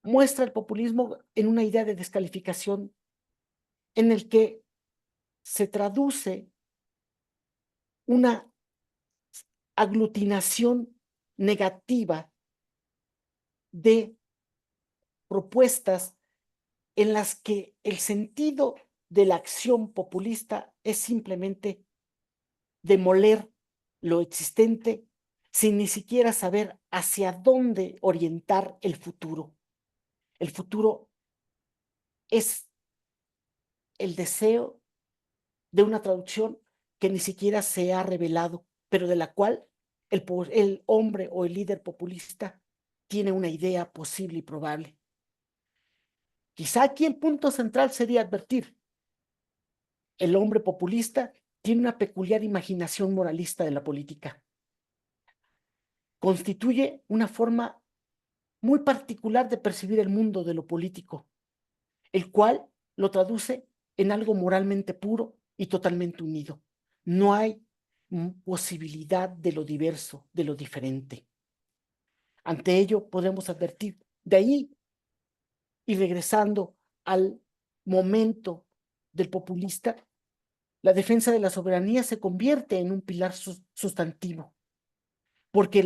muestra el populismo en una idea de descalificación en el que se traduce una aglutinación negativa de propuestas en las que el sentido de la acción populista es simplemente demoler lo existente sin ni siquiera saber hacia dónde orientar el futuro. El futuro es el deseo de una traducción que ni siquiera se ha revelado, pero de la cual el hombre o el líder populista tiene una idea posible y probable. Quizá aquí el punto central sería advertir: el hombre populista tiene una peculiar imaginación moralista de la política. Constituye una forma muy particular de percibir el mundo de lo político, el cual lo traduce en algo moralmente puro y totalmente unido. No hay posibilidad de lo diverso, de lo diferente. Ante ello podemos advertir, de ahí, y regresando al momento del populista, la defensa de la soberanía se convierte en un pilar sustantivo, porque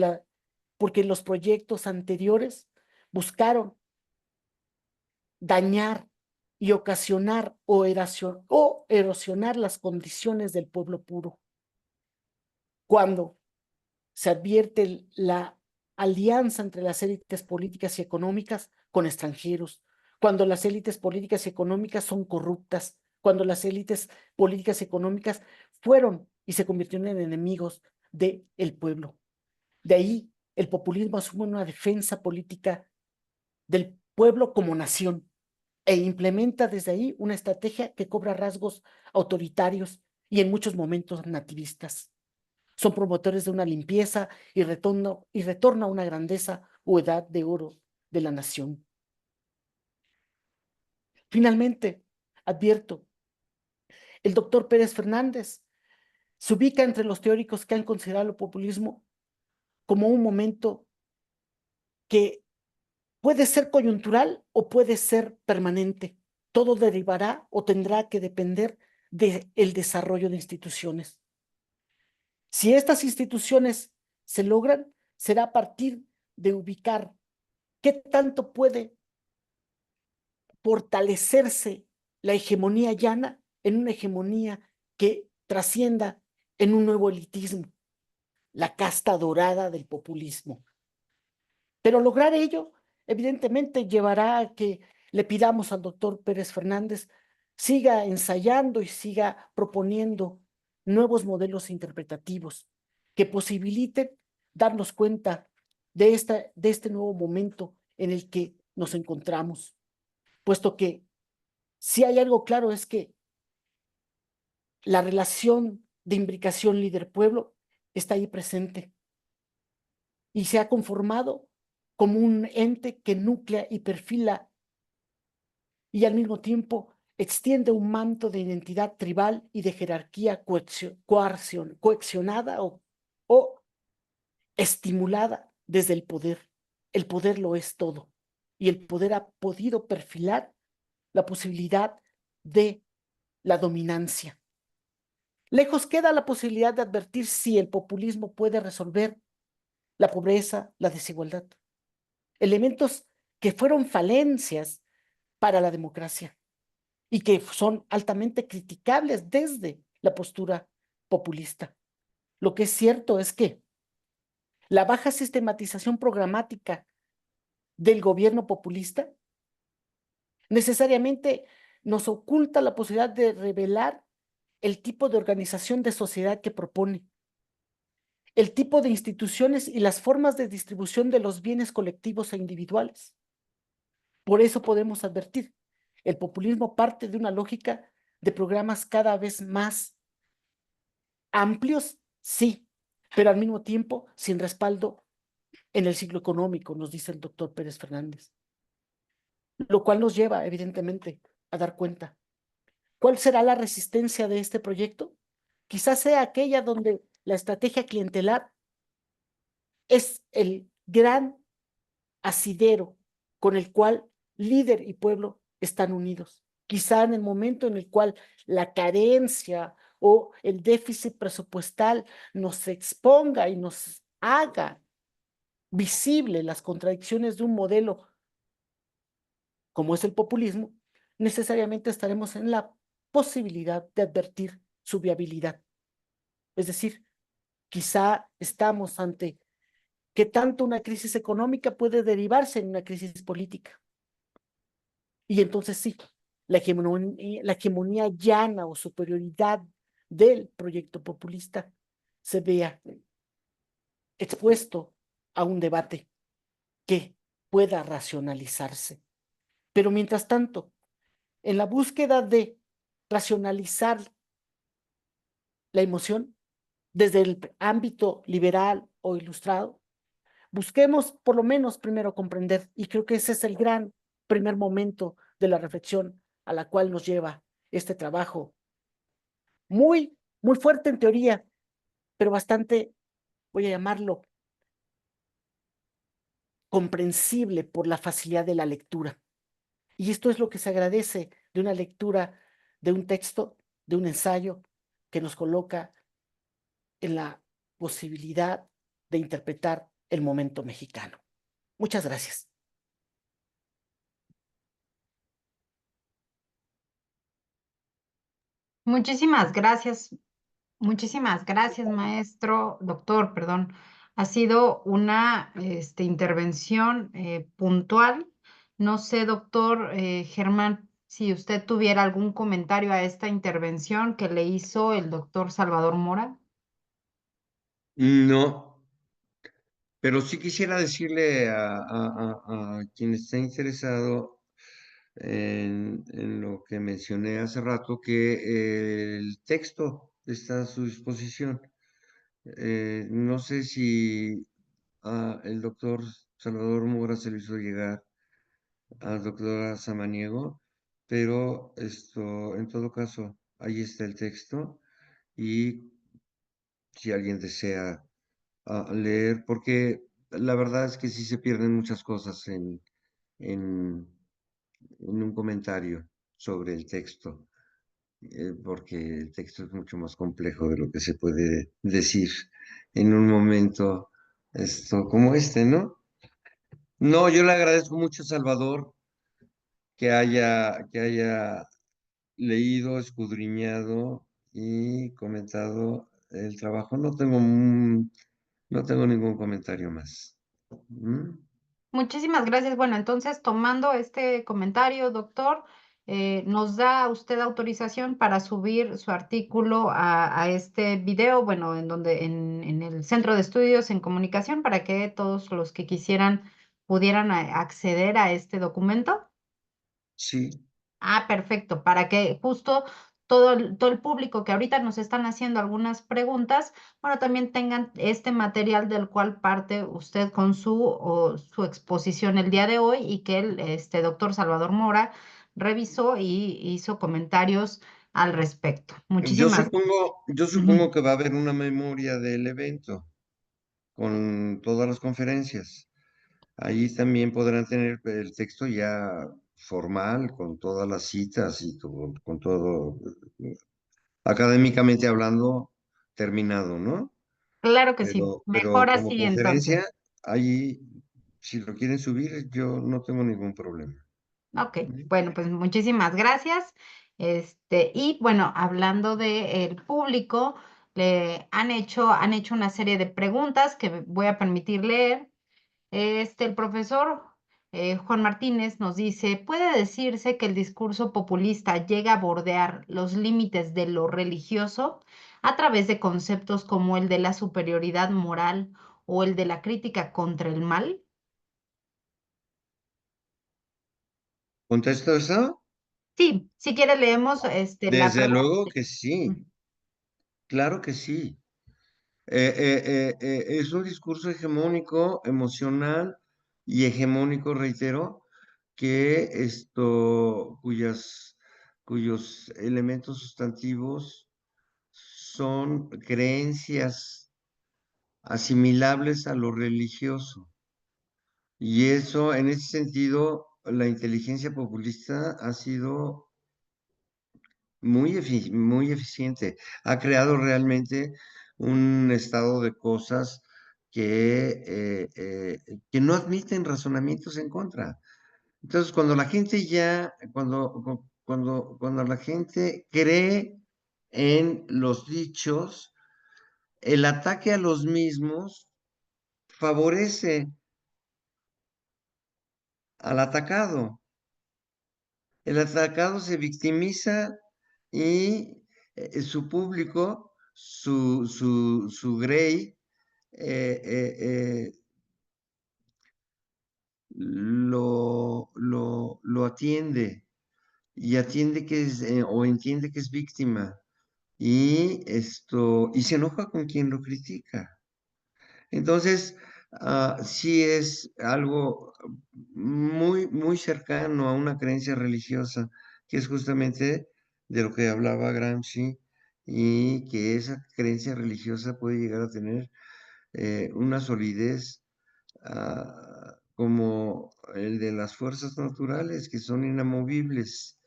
los proyectos anteriores buscaron dañar y ocasionar o erosionar las condiciones del pueblo puro. Cuando se advierte la alianza entre las élites políticas y económicas con extranjeros, cuando las élites políticas y económicas son corruptas, cuando las élites políticas y económicas fueron y se convirtieron en enemigos del pueblo. De ahí el populismo asume una defensa política del pueblo como nación e implementa desde ahí una estrategia que cobra rasgos autoritarios y en muchos momentos nativistas. Son promotores de una limpieza y retorna a una grandeza o edad de oro de la nación. Finalmente, advierto, el doctor Pérez Fernández se ubica entre los teóricos que han considerado el populismo como un momento que puede ser coyuntural o puede ser permanente. Todo derivará o tendrá que depender del desarrollo de instituciones. Si estas instituciones se logran, será a partir de ubicar qué tanto puede fortalecerse la hegemonía llana en una hegemonía que trascienda en un nuevo elitismo, la casta dorada del populismo. Pero lograr ello, evidentemente, llevará a que le pidamos al doctor Pérez Fernández siga ensayando y siga proponiendo nuevos modelos interpretativos que posibiliten darnos cuenta de este nuevo momento en el que nos encontramos, puesto que si hay algo claro es que la relación de imbricación líder-pueblo está ahí presente y se ha conformado como un ente que nuclea y perfila y al mismo tiempo extiende un manto de identidad tribal y de jerarquía coaccionada o estimulada desde el poder. El poder lo es todo y el poder ha podido perfilar la posibilidad de la dominancia. Lejos queda la posibilidad de advertir si el populismo puede resolver la pobreza, la desigualdad, elementos que fueron falencias para la democracia y que son altamente criticables desde la postura populista. Lo que es cierto es que la baja sistematización programática del gobierno populista necesariamente nos oculta la posibilidad de revelar el tipo de organización de sociedad que propone, el tipo de instituciones y las formas de distribución de los bienes colectivos e individuales. Por eso podemos advertir, el populismo parte de una lógica de programas cada vez más amplios, sí, pero al mismo tiempo sin respaldo en el ciclo económico, nos dice el doctor Pérez Fernández. Lo cual nos lleva, evidentemente, a dar cuenta. ¿Cuál será la resistencia de este proyecto? Quizás sea aquella donde la estrategia clientelar es el gran asidero con el cual líder y pueblo están unidos. Quizá en el momento en el cual la carencia o el déficit presupuestal nos exponga y nos haga visible las contradicciones de un modelo como es el populismo, necesariamente estaremos en la posibilidad de advertir su viabilidad. Es decir, quizá estamos ante que tanto una crisis económica puede derivarse en una crisis política. Y entonces sí, la hegemonía llana o superioridad del proyecto populista se vea expuesto a un debate que pueda racionalizarse. Pero mientras tanto, en la búsqueda de racionalizar la emoción desde el ámbito liberal o ilustrado, busquemos por lo menos primero comprender, y creo que ese es el gran primer momento de la reflexión a la cual nos lleva este trabajo, muy fuerte en teoría, pero bastante, voy a llamarlo, comprensible por la facilidad de la lectura. Y esto es lo que se agradece de una lectura de un texto, de un ensayo que nos coloca en la posibilidad de interpretar el momento mexicano. Muchas gracias. Muchísimas gracias, maestro, doctor, perdón. Ha sido una intervención puntual. No sé, doctor Germán, si usted tuviera algún comentario a esta intervención que le hizo el doctor Salvador Mora. No, pero sí quisiera decirle a quien esté interesado en lo que mencioné hace rato, que el texto está a su disposición. No sé si el doctor Salvador Mora se lo hizo llegar al doctor Samaniego, pero esto, en todo caso, ahí está el texto y si alguien desea leer, porque la verdad es que sí se pierden muchas cosas en, en un comentario sobre el texto, porque el texto es mucho más complejo de lo que se puede decir en un momento esto como este, ¿no? No, yo le agradezco mucho a Salvador que haya leído, escudriñado y comentado el trabajo. No tengo ningún comentario más. ¿Mm? Muchísimas gracias. Bueno, entonces, tomando este comentario, doctor, nos da usted autorización para subir su artículo a este video, bueno, en el Centro de Estudios en Comunicación, para que todos los que quisieran pudieran acceder a este documento. Sí, Ah, perfecto, para que justo todo el público que ahorita nos están haciendo algunas preguntas, bueno, también tengan este material del cual parte usted con su exposición el día de hoy y que el doctor Salvador Mora revisó y hizo comentarios al respecto. Muchísimas. yo Ujú. supongo que va a haber una memoria del evento con todas las conferencias. Ahí también podrán tener el texto ya formal, con todas las citas y con todo, académicamente hablando, terminado, ¿no? Claro que sí. Pero Mejor como así entonces. conferencia, ahí, si lo quieren subir, yo no tengo ningún problema. Ok, ¿Mm? bueno, pues muchísimas gracias. Y bueno, hablando del público, han hecho una serie de preguntas que me voy a permitir leer. El profesor Juan Martínez nos dice, ¿puede decirse que el discurso populista llega a bordear los límites de lo religioso a través de conceptos como el de la superioridad moral o el de la crítica contra el mal? ¿Contesto eso? Sí, si quiere leemos la Desde pregunta. luego que sí, claro que sí. Es un discurso hegemónico, emocional y hegemónico, reitero, cuyos elementos sustantivos son creencias asimilables a lo religioso. Y eso, en ese sentido, la inteligencia populista ha sido muy eficiente. Ha creado realmente un estado de cosas que no admiten razonamientos en contra. Entonces, cuando la gente cree en los dichos, el ataque a los mismos favorece al atacado. El atacado se victimiza y su público, su grey, eh, eh, lo atiende y atiende que es, o entiende que es víctima y se enoja con quien lo critica. Entonces, sí es algo muy, muy cercano a una creencia religiosa, que es justamente de lo que hablaba Gramsci, y que esa creencia religiosa puede llegar a tener una solidez como el de las fuerzas naturales, que son inamovibles.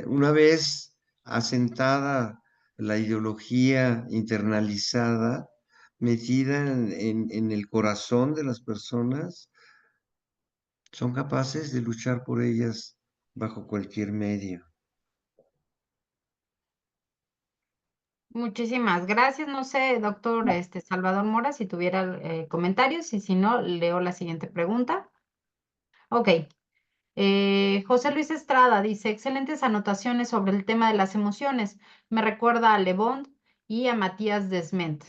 Una vez asentada la ideología internalizada, metida en el corazón de las personas, son capaces de luchar por ellas bajo cualquier medio. Muchísimas gracias. No sé, doctor Salvador Mora, si tuviera comentarios y si no, leo la siguiente pregunta. Ok. José Luis Estrada dice, excelentes anotaciones sobre el tema de las emociones. Me recuerda a Le Bon y a Matías Desment.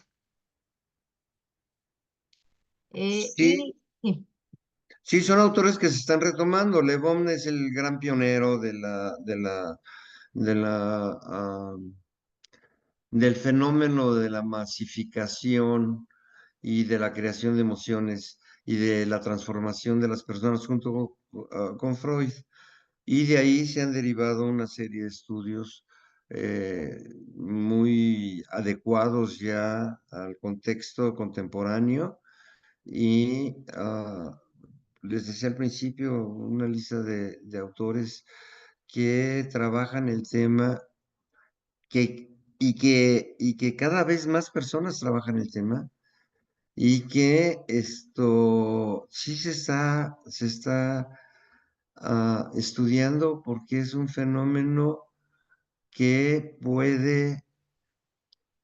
Sí, Sí. sí, son autores que se están retomando. Le Bon es el gran pionero de la, del fenómeno de la masificación y de la creación de emociones y de la transformación de las personas junto con Freud. Y de ahí se han derivado una serie de estudios muy adecuados ya al contexto contemporáneo y les decía al principio una lista de autores que trabajan el tema y que cada vez más personas trabajan el tema y que esto sí se está estudiando porque es un fenómeno que puede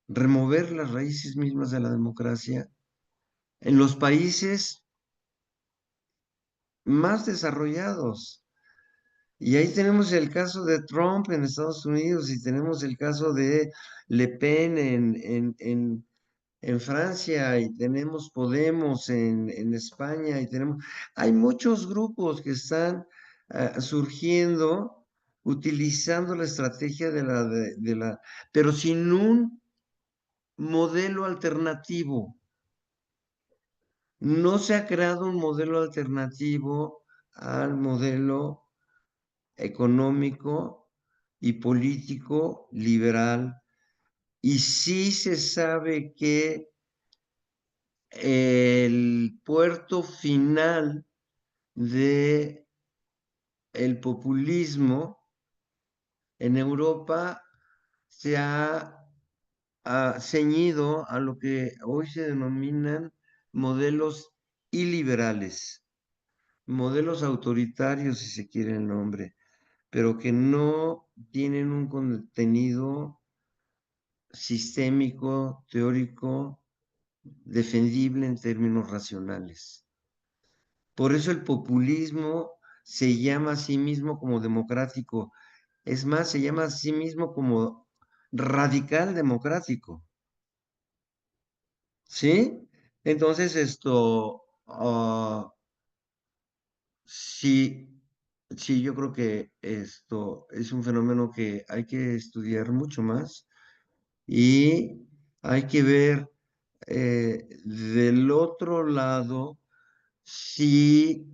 remover las raíces mismas de la democracia en los países más desarrollados. Y ahí tenemos el caso de Trump en Estados Unidos y tenemos el caso de Le Pen en Francia y tenemos Podemos en España y hay muchos grupos que están surgiendo utilizando la estrategia pero sin un modelo alternativo. No se ha creado un modelo alternativo al modelo económico y político liberal. Y sí se sabe que el puerto final de el populismo en Europa se ha ceñido a lo que hoy se denominan modelos iliberales, modelos autoritarios, si se quiere el nombre, pero que no tienen un contenido sistémico, teórico, defendible en términos racionales. Por eso el populismo se llama a sí mismo como democrático. Es más, se llama a sí mismo como radical democrático. ¿Sí? Entonces, sí, sí, yo creo que esto es un fenómeno que hay que estudiar mucho más y hay que ver del otro lado si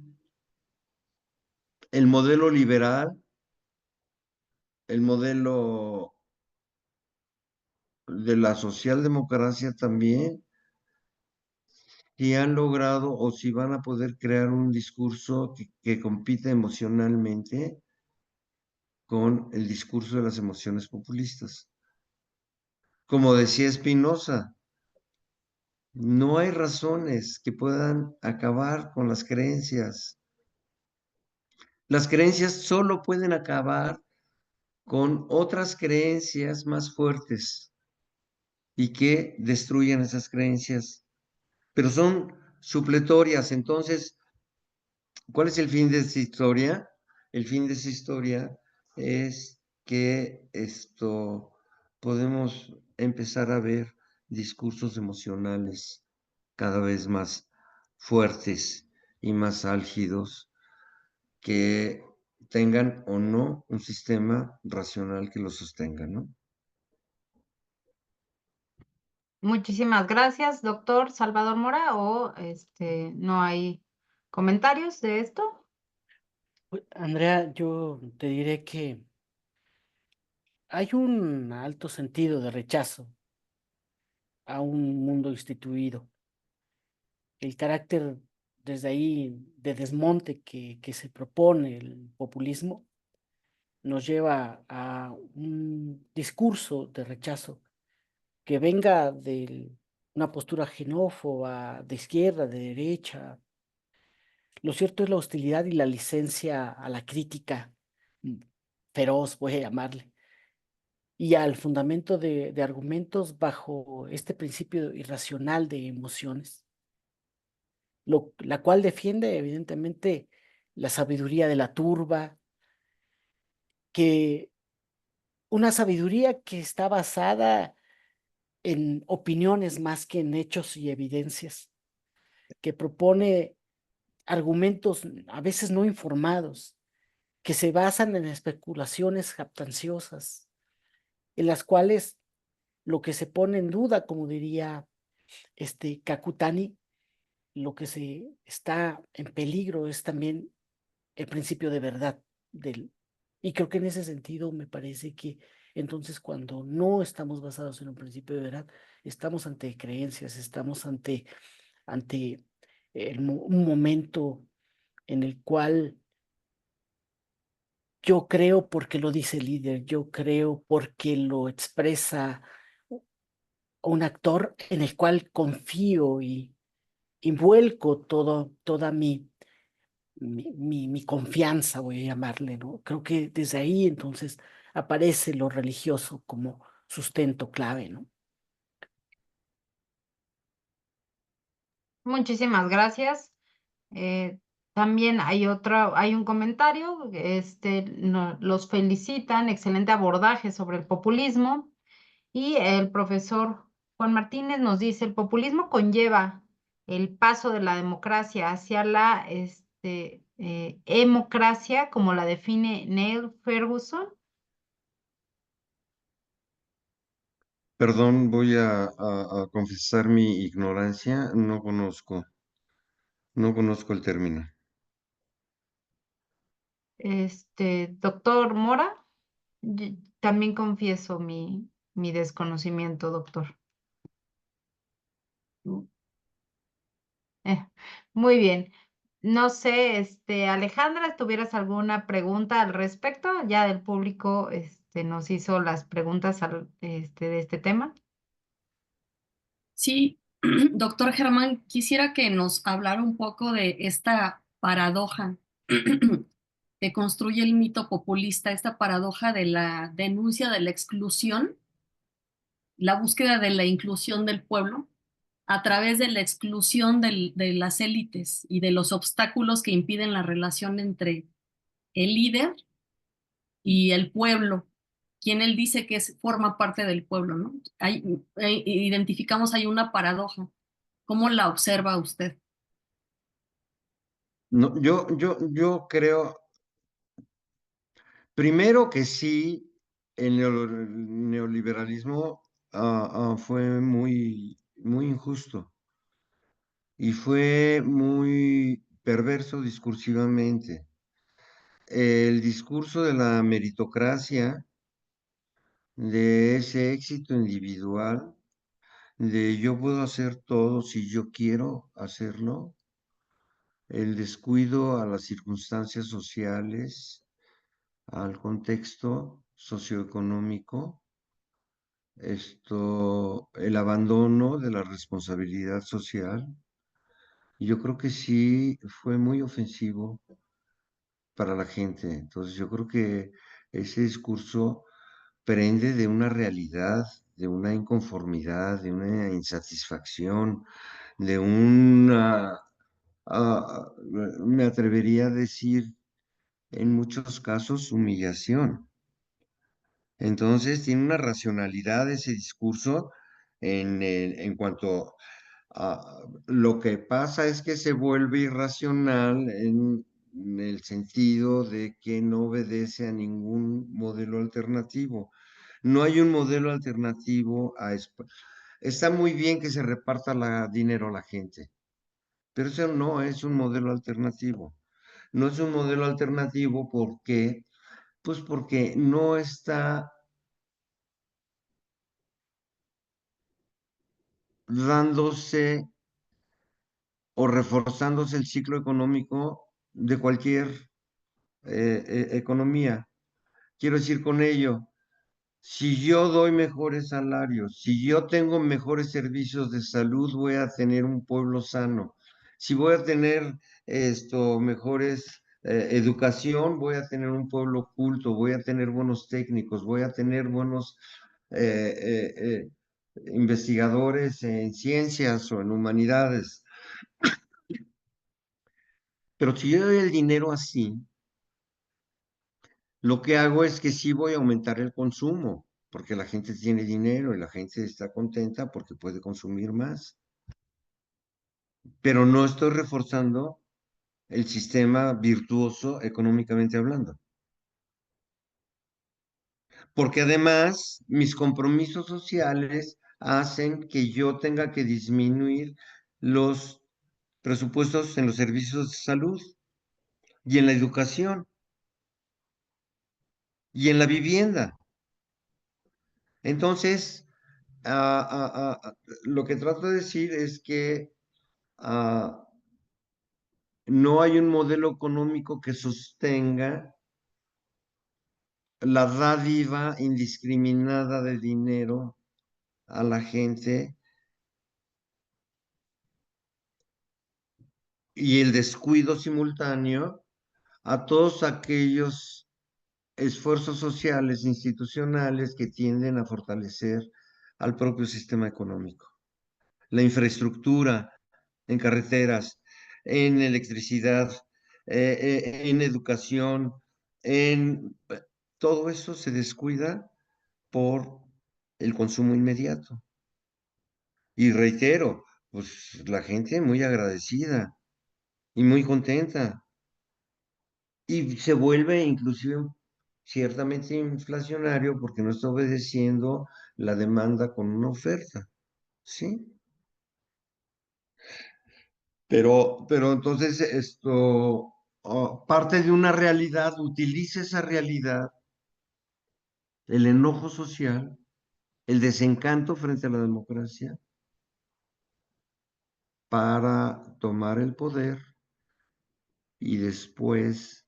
el modelo liberal, el modelo de la socialdemocracia también, si han logrado o si van a poder crear un discurso que compita emocionalmente con el discurso de las emociones populistas. Como decía Spinoza, no hay razones que puedan acabar con las creencias. Las creencias solo pueden acabar con otras creencias más fuertes y que destruyan esas creencias, pero son supletorias. Entonces, ¿cuál es el fin de esta historia? El fin de esta historia es que podemos empezar a ver discursos emocionales cada vez más fuertes y más álgidos que tengan o no un sistema racional que los sostenga, ¿no? Muchísimas gracias, doctor Salvador Mora, o no hay comentarios de esto. Andrea, yo te diré que hay un alto sentido de rechazo a un mundo instituido. El carácter desde ahí de desmonte que se propone el populismo nos lleva a un discurso de rechazo que venga de una postura xenófoba, de izquierda, de derecha. Lo cierto es la hostilidad y la licencia a la crítica mm, feroz, voy a llamarle, y al fundamento de argumentos bajo este principio irracional de emociones, la cual defiende evidentemente la sabiduría de la turba, que una sabiduría que está basada en opiniones más que en hechos y evidencias, que propone argumentos a veces no informados, que se basan en especulaciones jactanciosas, en las cuales lo que se pone en duda, como diría Kakutani, lo que se está en peligro es también el principio de verdad del. Y creo que en ese sentido me parece que entonces cuando no estamos basados en un principio de verdad, estamos ante creencias, estamos ante un momento en el cual yo creo porque lo dice el líder, yo creo porque lo expresa un actor en el cual confío y vuelco toda mi confianza, voy a llamarle, ¿no? Creo que desde ahí entonces aparece lo religioso como sustento clave, ¿no? Muchísimas gracias. También hay un comentario, los felicitan, excelente abordaje sobre el populismo. Y el profesor Juan Martínez nos dice, el populismo conlleva el paso de la democracia hacia la emocracia, como la define Neil Ferguson. Perdón, voy a confesar mi ignorancia, no conozco el término. Doctor Mora, también confieso mi desconocimiento, doctor. Eh, Muy bien. No sé, Alejandra, ¿tuvieras alguna pregunta al respecto? Ya del público, nos hizo las preguntas de este tema. Sí, doctor Germán, quisiera que nos hablara un poco de esta paradoja que construye el mito populista, esta paradoja de la denuncia de la exclusión, la búsqueda de la inclusión del pueblo a través de la exclusión de las élites y de los obstáculos que impiden la relación entre el líder y el pueblo, quien él dice que forma parte del pueblo, ¿no? Identificamos ahí una paradoja. ¿Cómo la observa usted? No, yo creo, primero que sí, el neoliberalismo fue muy injusto y fue muy perverso discursivamente. El discurso de la meritocracia, de ese éxito individual, de yo puedo hacer todo si yo quiero hacerlo, el descuido a las circunstancias sociales, al contexto socioeconómico, el abandono de la responsabilidad social, yo creo que sí fue muy ofensivo para la gente. Entonces yo creo que ese discurso prende de una realidad, de una inconformidad, de una insatisfacción, de una, me atrevería a decir, en muchos casos, humillación. Entonces tiene una racionalidad ese discurso en cuanto Lo que pasa es que se vuelve irracional en el sentido de que no obedece a ningún modelo alternativo. No hay un modelo alternativo a esto. Está muy bien que se reparta dinero a la gente, pero eso no es un modelo alternativo. No es un modelo alternativo porque, pues porque no está dándose o reforzándose el ciclo económico de cualquier economía. Quiero decir con ello, si yo doy mejores salarios, si yo tengo mejores servicios de salud, voy a tener un pueblo sano. Si voy a tener mejores educación, voy a tener un pueblo culto, voy a tener buenos técnicos, voy a tener buenos eh, eh, investigadores en ciencias o en humanidades. Pero si yo doy el dinero así, lo que hago es que sí voy a aumentar el consumo, porque la gente tiene dinero y la gente está contenta porque puede consumir más. Pero no estoy reforzando el sistema virtuoso económicamente hablando. Porque además mis compromisos sociales hacen que yo tenga que disminuir los presupuestos en los servicios de salud y en la educación y en la vivienda. Entonces, lo que trato de decir es que no hay un modelo económico que sostenga la dádiva indiscriminada de dinero a la gente y el descuido simultáneo a todos aquellos esfuerzos sociales, institucionales que tienden a fortalecer al propio sistema económico. La infraestructura en carreteras, en electricidad, en educación, en todo eso se descuida por el consumo inmediato. Y reitero, pues la gente muy agradecida y muy contenta. Y se vuelve inclusive ciertamente inflacionario porque no está obedeciendo la demanda con una oferta, ¿sí? Pero entonces parte de una realidad, utiliza esa realidad, el enojo social, el desencanto frente a la democracia, para tomar el poder y después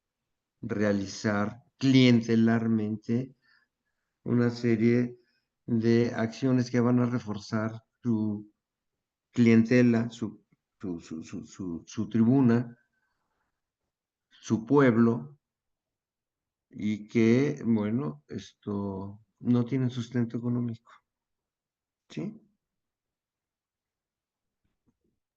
realizar clientelarmente una serie de acciones que van a reforzar su clientela, su tribuna, su pueblo, y que, bueno, no tienen sustento económico. ¿Sí?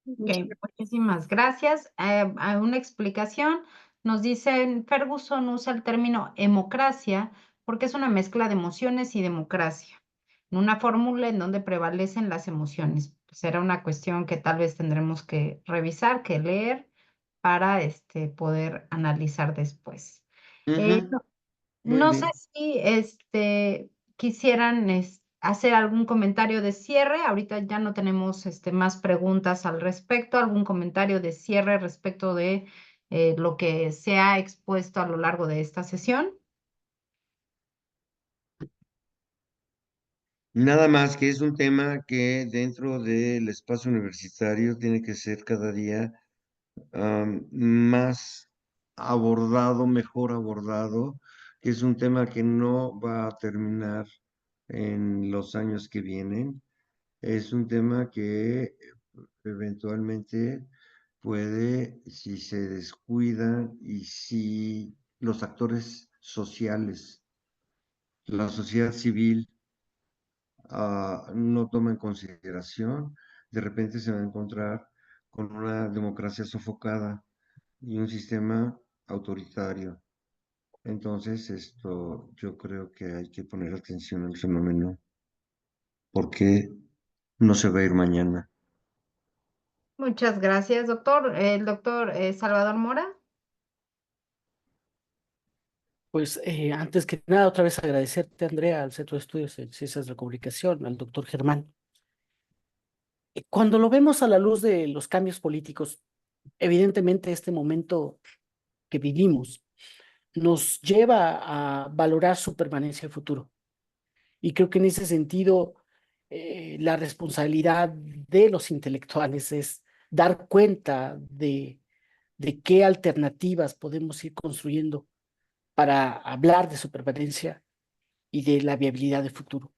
Ok, muchísimas gracias. A una explicación, nos dicen, Ferguson usa el término democracia porque es una mezcla de emociones y democracia, en una fórmula en donde prevalecen las emociones. Será una cuestión que tal vez tendremos que revisar, que leer para poder analizar después. Ujú. Muy No sé bien. si quisieran hacer algún comentario de cierre. Ahorita ya no tenemos más preguntas al respecto. ¿Algún comentario de cierre respecto de lo que se ha expuesto a lo largo de esta sesión? Nada más que es un tema que dentro del espacio universitario tiene que ser cada día más abordado, mejor abordado, que es un tema que no va a terminar en los años que vienen. Es un tema que eventualmente puede, si se descuidan y si los actores sociales, la sociedad civil, no toma en consideración, de repente se va a encontrar con una democracia sofocada y un sistema autoritario. Entonces, yo creo que hay que poner atención al fenómeno porque no se va a ir mañana. Muchas gracias, doctor. El doctor Salvador Mora. Pues antes que nada, otra vez agradecerte, Andrea, al Centro de Estudios en Ciencias de la Comunicación, al doctor Germán. Cuando lo vemos a la luz de los cambios políticos, evidentemente este momento que vivimos nos lleva a valorar su permanencia futuro. Y creo que en ese sentido, la responsabilidad de los intelectuales es dar cuenta de qué alternativas podemos ir construyendo para hablar de su permanencia y de la viabilidad de futuro.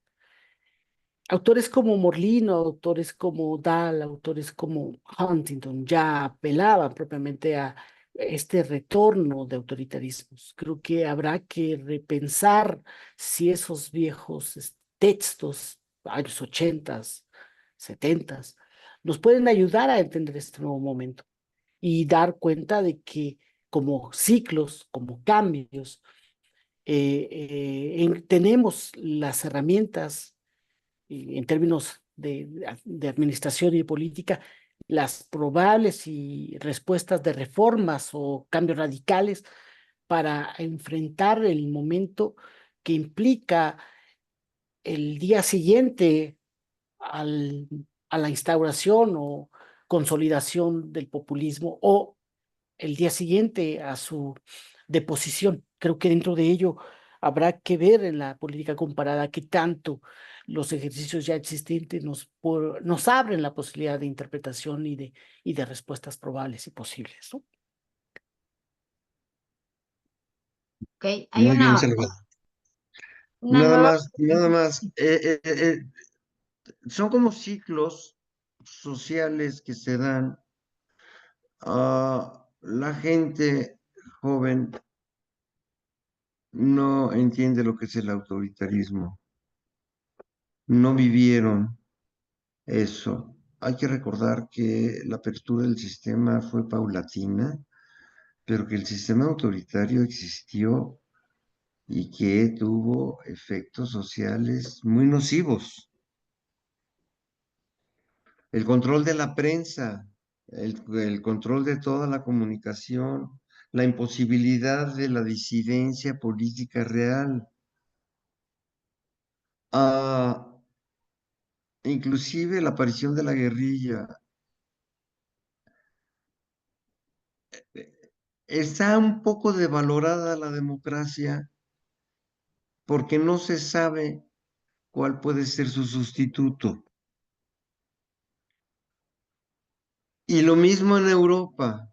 Autores como Morlino, autores como Dahl, autores como Huntington ya apelaban propiamente a este retorno de autoritarismos. Creo que habrá que repensar si esos viejos textos, años 80, 70, nos pueden ayudar a entender este nuevo momento y dar cuenta de que como ciclos, como cambios, tenemos las herramientas en términos de administración y de política, las probables y respuestas de reformas o cambios radicales para enfrentar el momento que implica el día siguiente a la instauración o consolidación del populismo o el día siguiente a su deposición. Creo que dentro de ello habrá que ver en la política comparada qué tanto los ejercicios ya existentes nos abren la posibilidad de interpretación y de respuestas probables y posibles, ¿no? Ok, hay Muy bien, Salvador. una nueva. Nada más. Son como ciclos sociales que se dan a la gente joven no entiende lo que es el autoritarismo, no vivieron eso. Hay que recordar que la apertura del sistema fue paulatina, pero que el sistema autoritario existió y que tuvo efectos sociales muy nocivos. El control de la prensa, el control de toda la comunicación, la imposibilidad de la disidencia política real, ah, inclusive la aparición de la guerrilla. Está un poco devalorada la democracia porque no se sabe cuál puede ser su sustituto. Y lo mismo en Europa.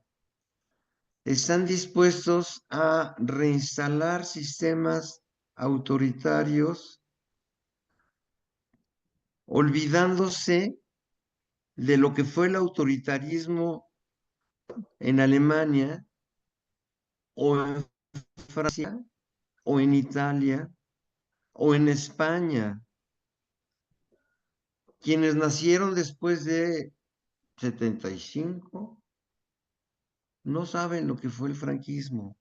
Están dispuestos a reinstalar sistemas autoritarios, olvidándose de lo que fue el autoritarismo en Alemania o en Francia o en Italia o en España. Quienes nacieron después de 75 no saben lo que fue el franquismo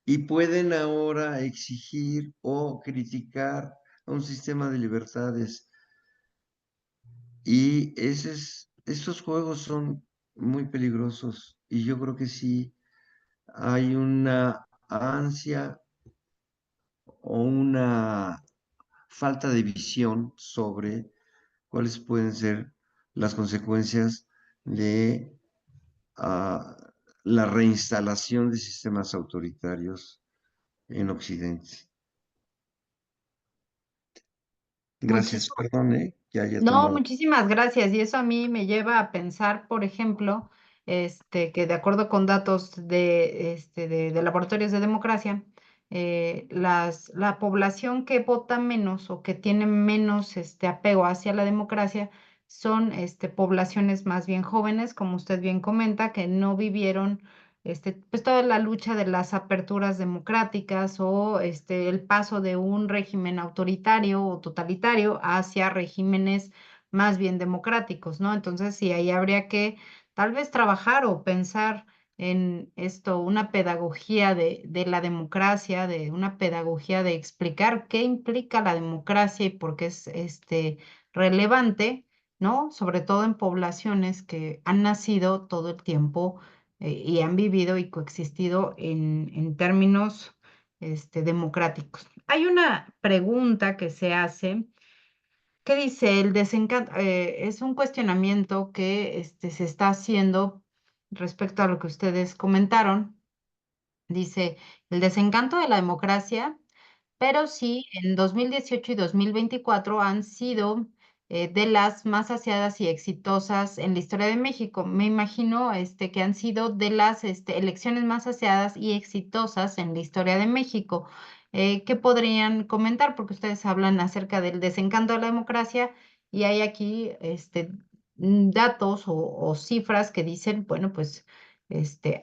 y pueden ahora exigir o criticar a un sistema de libertades. Y esos juegos son muy peligrosos y yo creo que sí hay una ansia o una falta de visión sobre cuáles pueden ser las consecuencias de ah, la reinstalación de sistemas autoritarios en Occidente. Gracias, Muchísimas. perdón, que haya No, tomado. muchísimas gracias. Y eso a mí me lleva a pensar, por ejemplo, que de acuerdo con datos de laboratorios de democracia, la población que vota menos o que tiene menos apego hacia la democracia son poblaciones más bien jóvenes, como usted bien comenta, que no vivieron pues toda la lucha de las aperturas democráticas o el paso de un régimen autoritario o totalitario hacia regímenes más bien democráticos, ¿no? Entonces, sí, ahí habría que tal vez trabajar o pensar en esto, una pedagogía de la democracia, de una pedagogía de explicar qué implica la democracia y por qué es relevante ¿no? Sobre todo en poblaciones que han nacido todo el tiempo y han vivido y coexistido en términos democráticos. Hay una pregunta que se hace. ¿Qué dice? El desencanto es un cuestionamiento que se está haciendo respecto a lo que ustedes comentaron. Dice, el desencanto de la democracia, pero sí, en 2018 y 2024 han sido de las más aseadas y exitosas en la historia de México. Me imagino que han sido de las elecciones más aseadas y exitosas en la historia de México. ¿Qué podrían comentar? Porque ustedes hablan acerca del desencanto de la democracia y hay aquí datos o cifras que dicen, bueno, pues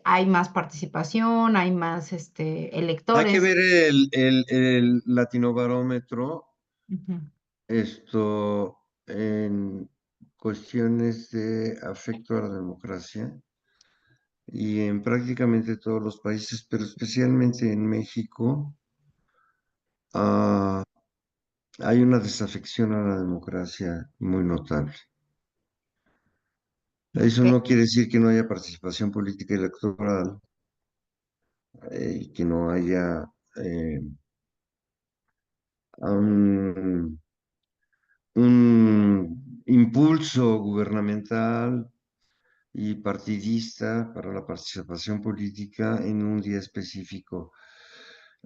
hay más participación, hay más Hay que electores. ver el Latinobarómetro, Ujú. en cuestiones de afecto a la democracia y en prácticamente todos los países, pero especialmente en México, ah, hay una desafección a la democracia muy notable. Eso Ok. no quiere decir que no haya participación política y electoral, que no haya eh, un, un impulso gubernamental y partidista para la participación política en un día específico.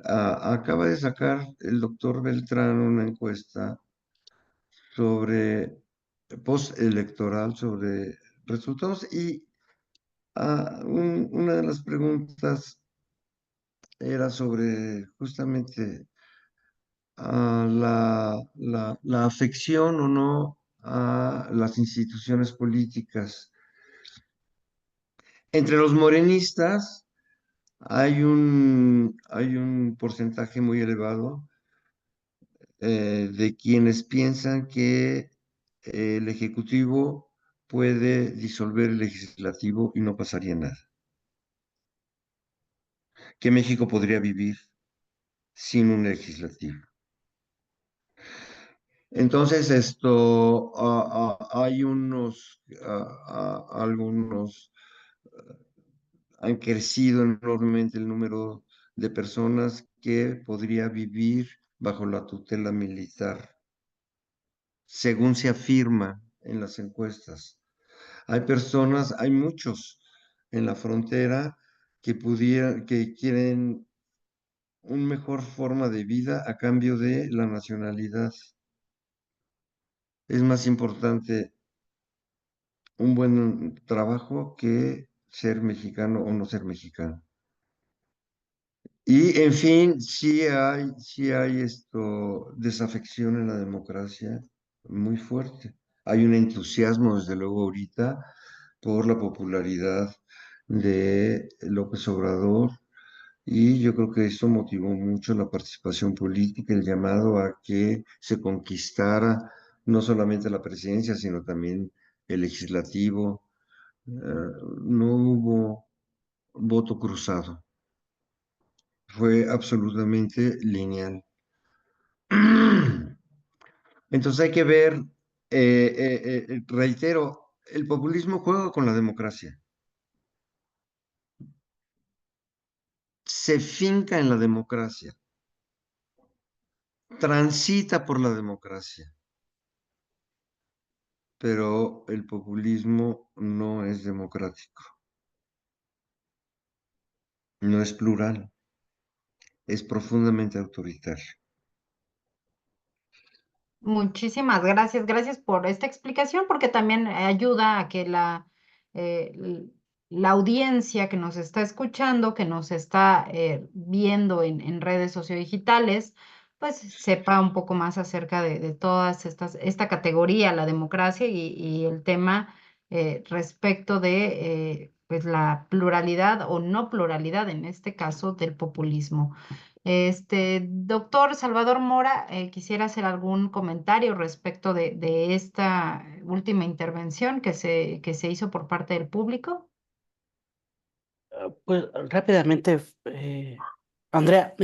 Acaba de sacar el doctor Beltrán una encuesta sobre postelectoral, sobre resultados y una de las preguntas era sobre justamente la afección o no a las instituciones políticas. Entre los morenistas hay un porcentaje muy elevado de quienes piensan que el Ejecutivo puede disolver el Legislativo y no pasaría nada. Que México podría vivir sin un legislativo. Entonces, hay algunos, han crecido enormemente el número de personas que podría vivir bajo la tutela militar, según se afirma en las encuestas. Hay muchos en la frontera que quieren una mejor forma de vida a cambio de la nacionalidad. Es más importante un buen trabajo que ser mexicano o no ser mexicano. Y en fin, sí hay desafección en la democracia muy fuerte. Hay un entusiasmo, desde luego, ahorita por la popularidad de López Obrador, y yo creo que eso motivó mucho la participación política, el llamado a que se conquistara no solamente la presidencia, sino también el legislativo. No hubo voto cruzado, fue absolutamente lineal. Entonces hay que ver, reitero, el populismo juega con la democracia, se finca en la democracia, transita por la democracia, pero el populismo no es democrático, no es plural, es profundamente autoritario. Muchísimas gracias. Gracias por esta explicación porque también ayuda a que la audiencia que nos está escuchando, que nos está viendo en redes sociodigitales, pues sepa un poco más acerca de todas esta categoría, la democracia y el tema respecto de pues la pluralidad o no pluralidad, en este caso, del populismo. Doctor Salvador Mora, quisiera hacer algún comentario respecto de esta última intervención que se hizo por parte del público. Pues rápidamente, Andrea,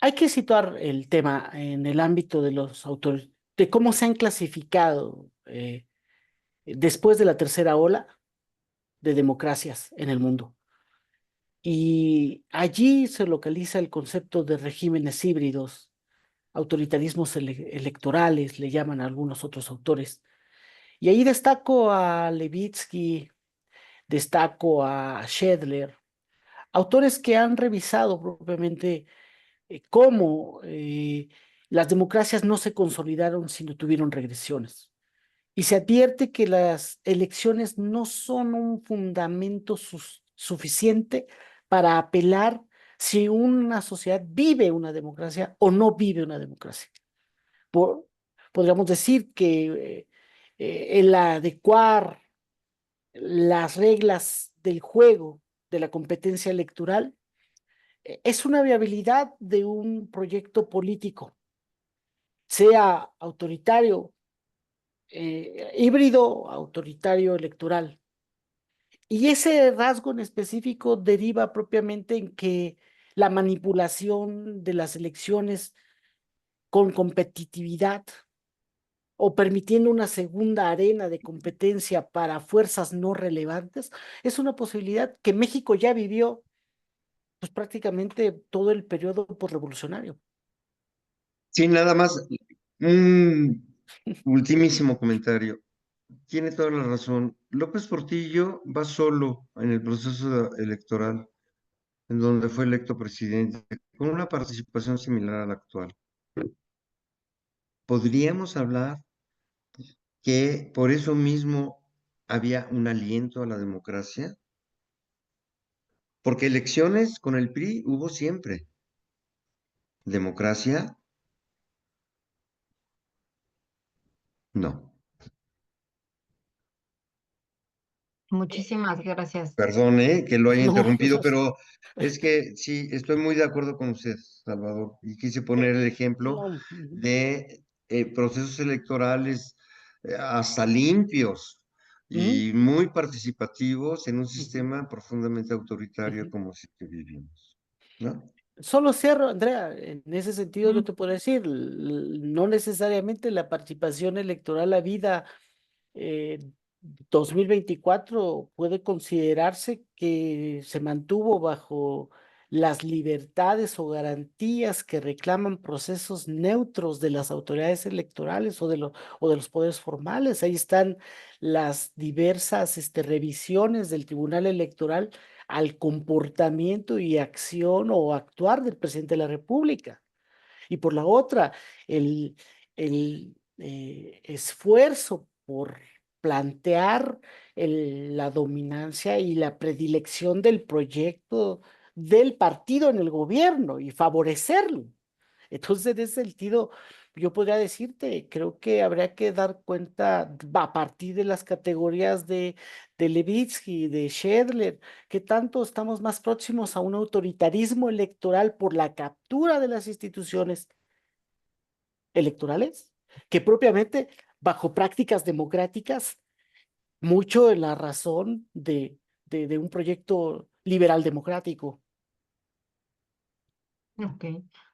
hay que situar el tema en el ámbito de los autores, de cómo se han clasificado después de la tercera ola de democracias en el mundo. Y allí se localiza el concepto de regímenes híbridos, autoritarismos electorales, le llaman a algunos otros autores. Y ahí destaco a Levitsky, destaco a Schedler, autores que han revisado propiamente cómo las democracias no se consolidaron si no tuvieron regresiones. Y se advierte que las elecciones no son un fundamento suficiente para apelar si una sociedad vive una democracia o no vive una democracia. Por- Podríamos decir que el adecuar las reglas del juego de la competencia electoral es una viabilidad de un proyecto político, sea autoritario, híbrido, autoritario electoral. Y ese rasgo en específico deriva propiamente en que la manipulación de las elecciones con competitividad o permitiendo una segunda arena de competencia para fuerzas no relevantes es una posibilidad que México ya vivió pues prácticamente todo el periodo postrevolucionario. Sí, nada más un ultimísimo comentario. Tiene toda la razón. López Portillo va solo en el proceso electoral, en donde fue electo presidente, con una participación similar a la actual. Podríamos hablar que por eso mismo había un aliento a la democracia, porque elecciones con el PRI hubo siempre. Democracia, no. Muchísimas gracias. Perdón, que lo haya No, interrumpido, pero es que sí, estoy muy de acuerdo con usted, Salvador, y quise poner el ejemplo no. de procesos electorales hasta limpios Ujú, y muy participativos en un ujú, sistema profundamente autoritario ujú. como el que vivimos, ¿no? Solo cierro, Andrea, en ese sentido yo Mm. te puedo decir, no necesariamente la participación electoral a vida eh, 2024 puede considerarse que se mantuvo bajo las libertades o garantías que reclaman procesos neutros de las autoridades electorales o de los poderes formales. Ahí están las diversas revisiones del Tribunal Electoral al comportamiento y acción o actuar del presidente de la República. Y por la otra, el esfuerzo por plantear la dominancia y la predilección del proyecto del partido en el gobierno y favorecerlo. Entonces, en ese sentido, yo podría decirte, creo que habría que dar cuenta a partir de las categorías de Levitsky, de Schedler, que tanto estamos más próximos a un autoritarismo electoral por la captura de las instituciones electorales, que propiamente bajo prácticas democráticas, mucho en la razón de un proyecto liberal democrático. Ok.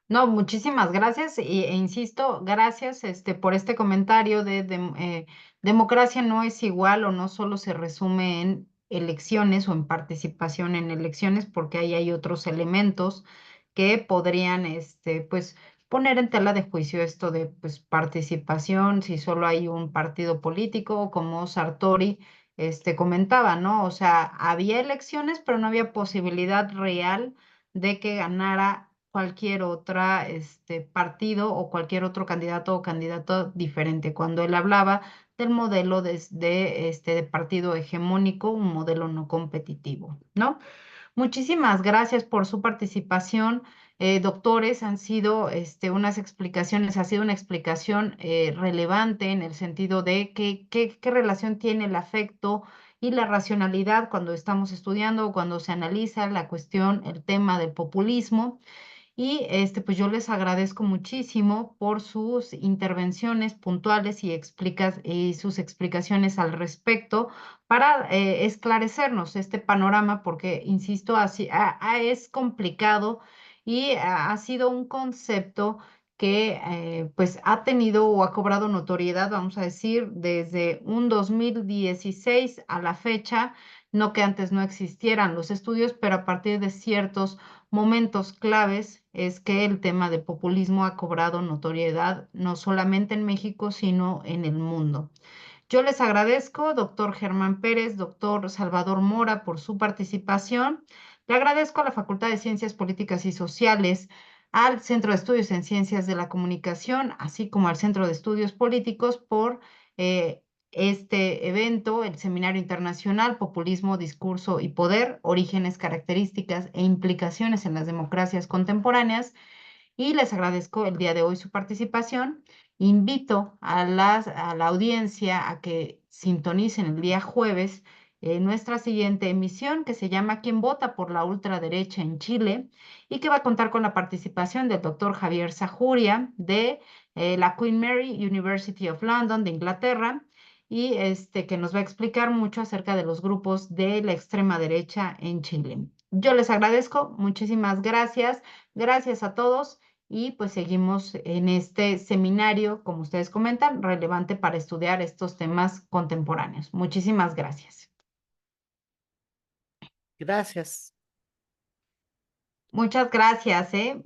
No, muchísimas gracias e insisto, gracias por este comentario democracia no es igual o no solo se resume en elecciones o en participación en elecciones, porque ahí hay otros elementos que podrían pues, poner en tela de juicio esto de pues, participación, si solo hay un partido político, como Sartori comentaba, ¿no? O sea, había elecciones, pero no había posibilidad real de que ganara cualquier otra partido o cualquier otro candidato o candidato diferente. Cuando él hablaba del modelo de partido hegemónico, un modelo no competitivo, ¿no? Muchísimas gracias por su participación. Doctores, han sido unas explicaciones, ha sido una explicación relevante en el sentido de qué relación tiene el afecto y la racionalidad cuando estamos estudiando o cuando se analiza la cuestión, el tema del populismo. Y pues yo les agradezco muchísimo por sus intervenciones puntuales y sus explicaciones al respecto para esclarecernos este panorama, porque, insisto, así, es complicado y ha sido un concepto que pues ha tenido o ha cobrado notoriedad, vamos a decir, desde un 2016 a la fecha, no que antes no existieran los estudios, pero a partir de ciertos momentos claves es que el tema de populismo ha cobrado notoriedad no solamente en México, sino en el mundo. Yo les agradezco, doctor Germán Pérez, doctor Salvador Mora, por su participación. Le agradezco a la Facultad de Ciencias Políticas y Sociales, al Centro de Estudios en Ciencias de la Comunicación, así como al Centro de Estudios Políticos por este evento, el Seminario Internacional Populismo, Discurso y Poder, Orígenes, Características e Implicaciones en las Democracias Contemporáneas, y les agradezco el día de hoy su participación. Invito a la audiencia a que sintonicen el día jueves nuestra siguiente emisión, que se llama ¿Quién vota por la ultraderecha en Chile?, y que va a contar con la participación del doctor Javier Sajuria de la Queen Mary University of London de Inglaterra, y que nos va a explicar mucho acerca de los grupos de la extrema derecha en Chile. Yo les agradezco, muchísimas gracias, gracias a todos, y pues seguimos en este seminario, como ustedes comentan, relevante para estudiar estos temas contemporáneos. Muchísimas gracias. Gracias. Muchas gracias, ¿eh?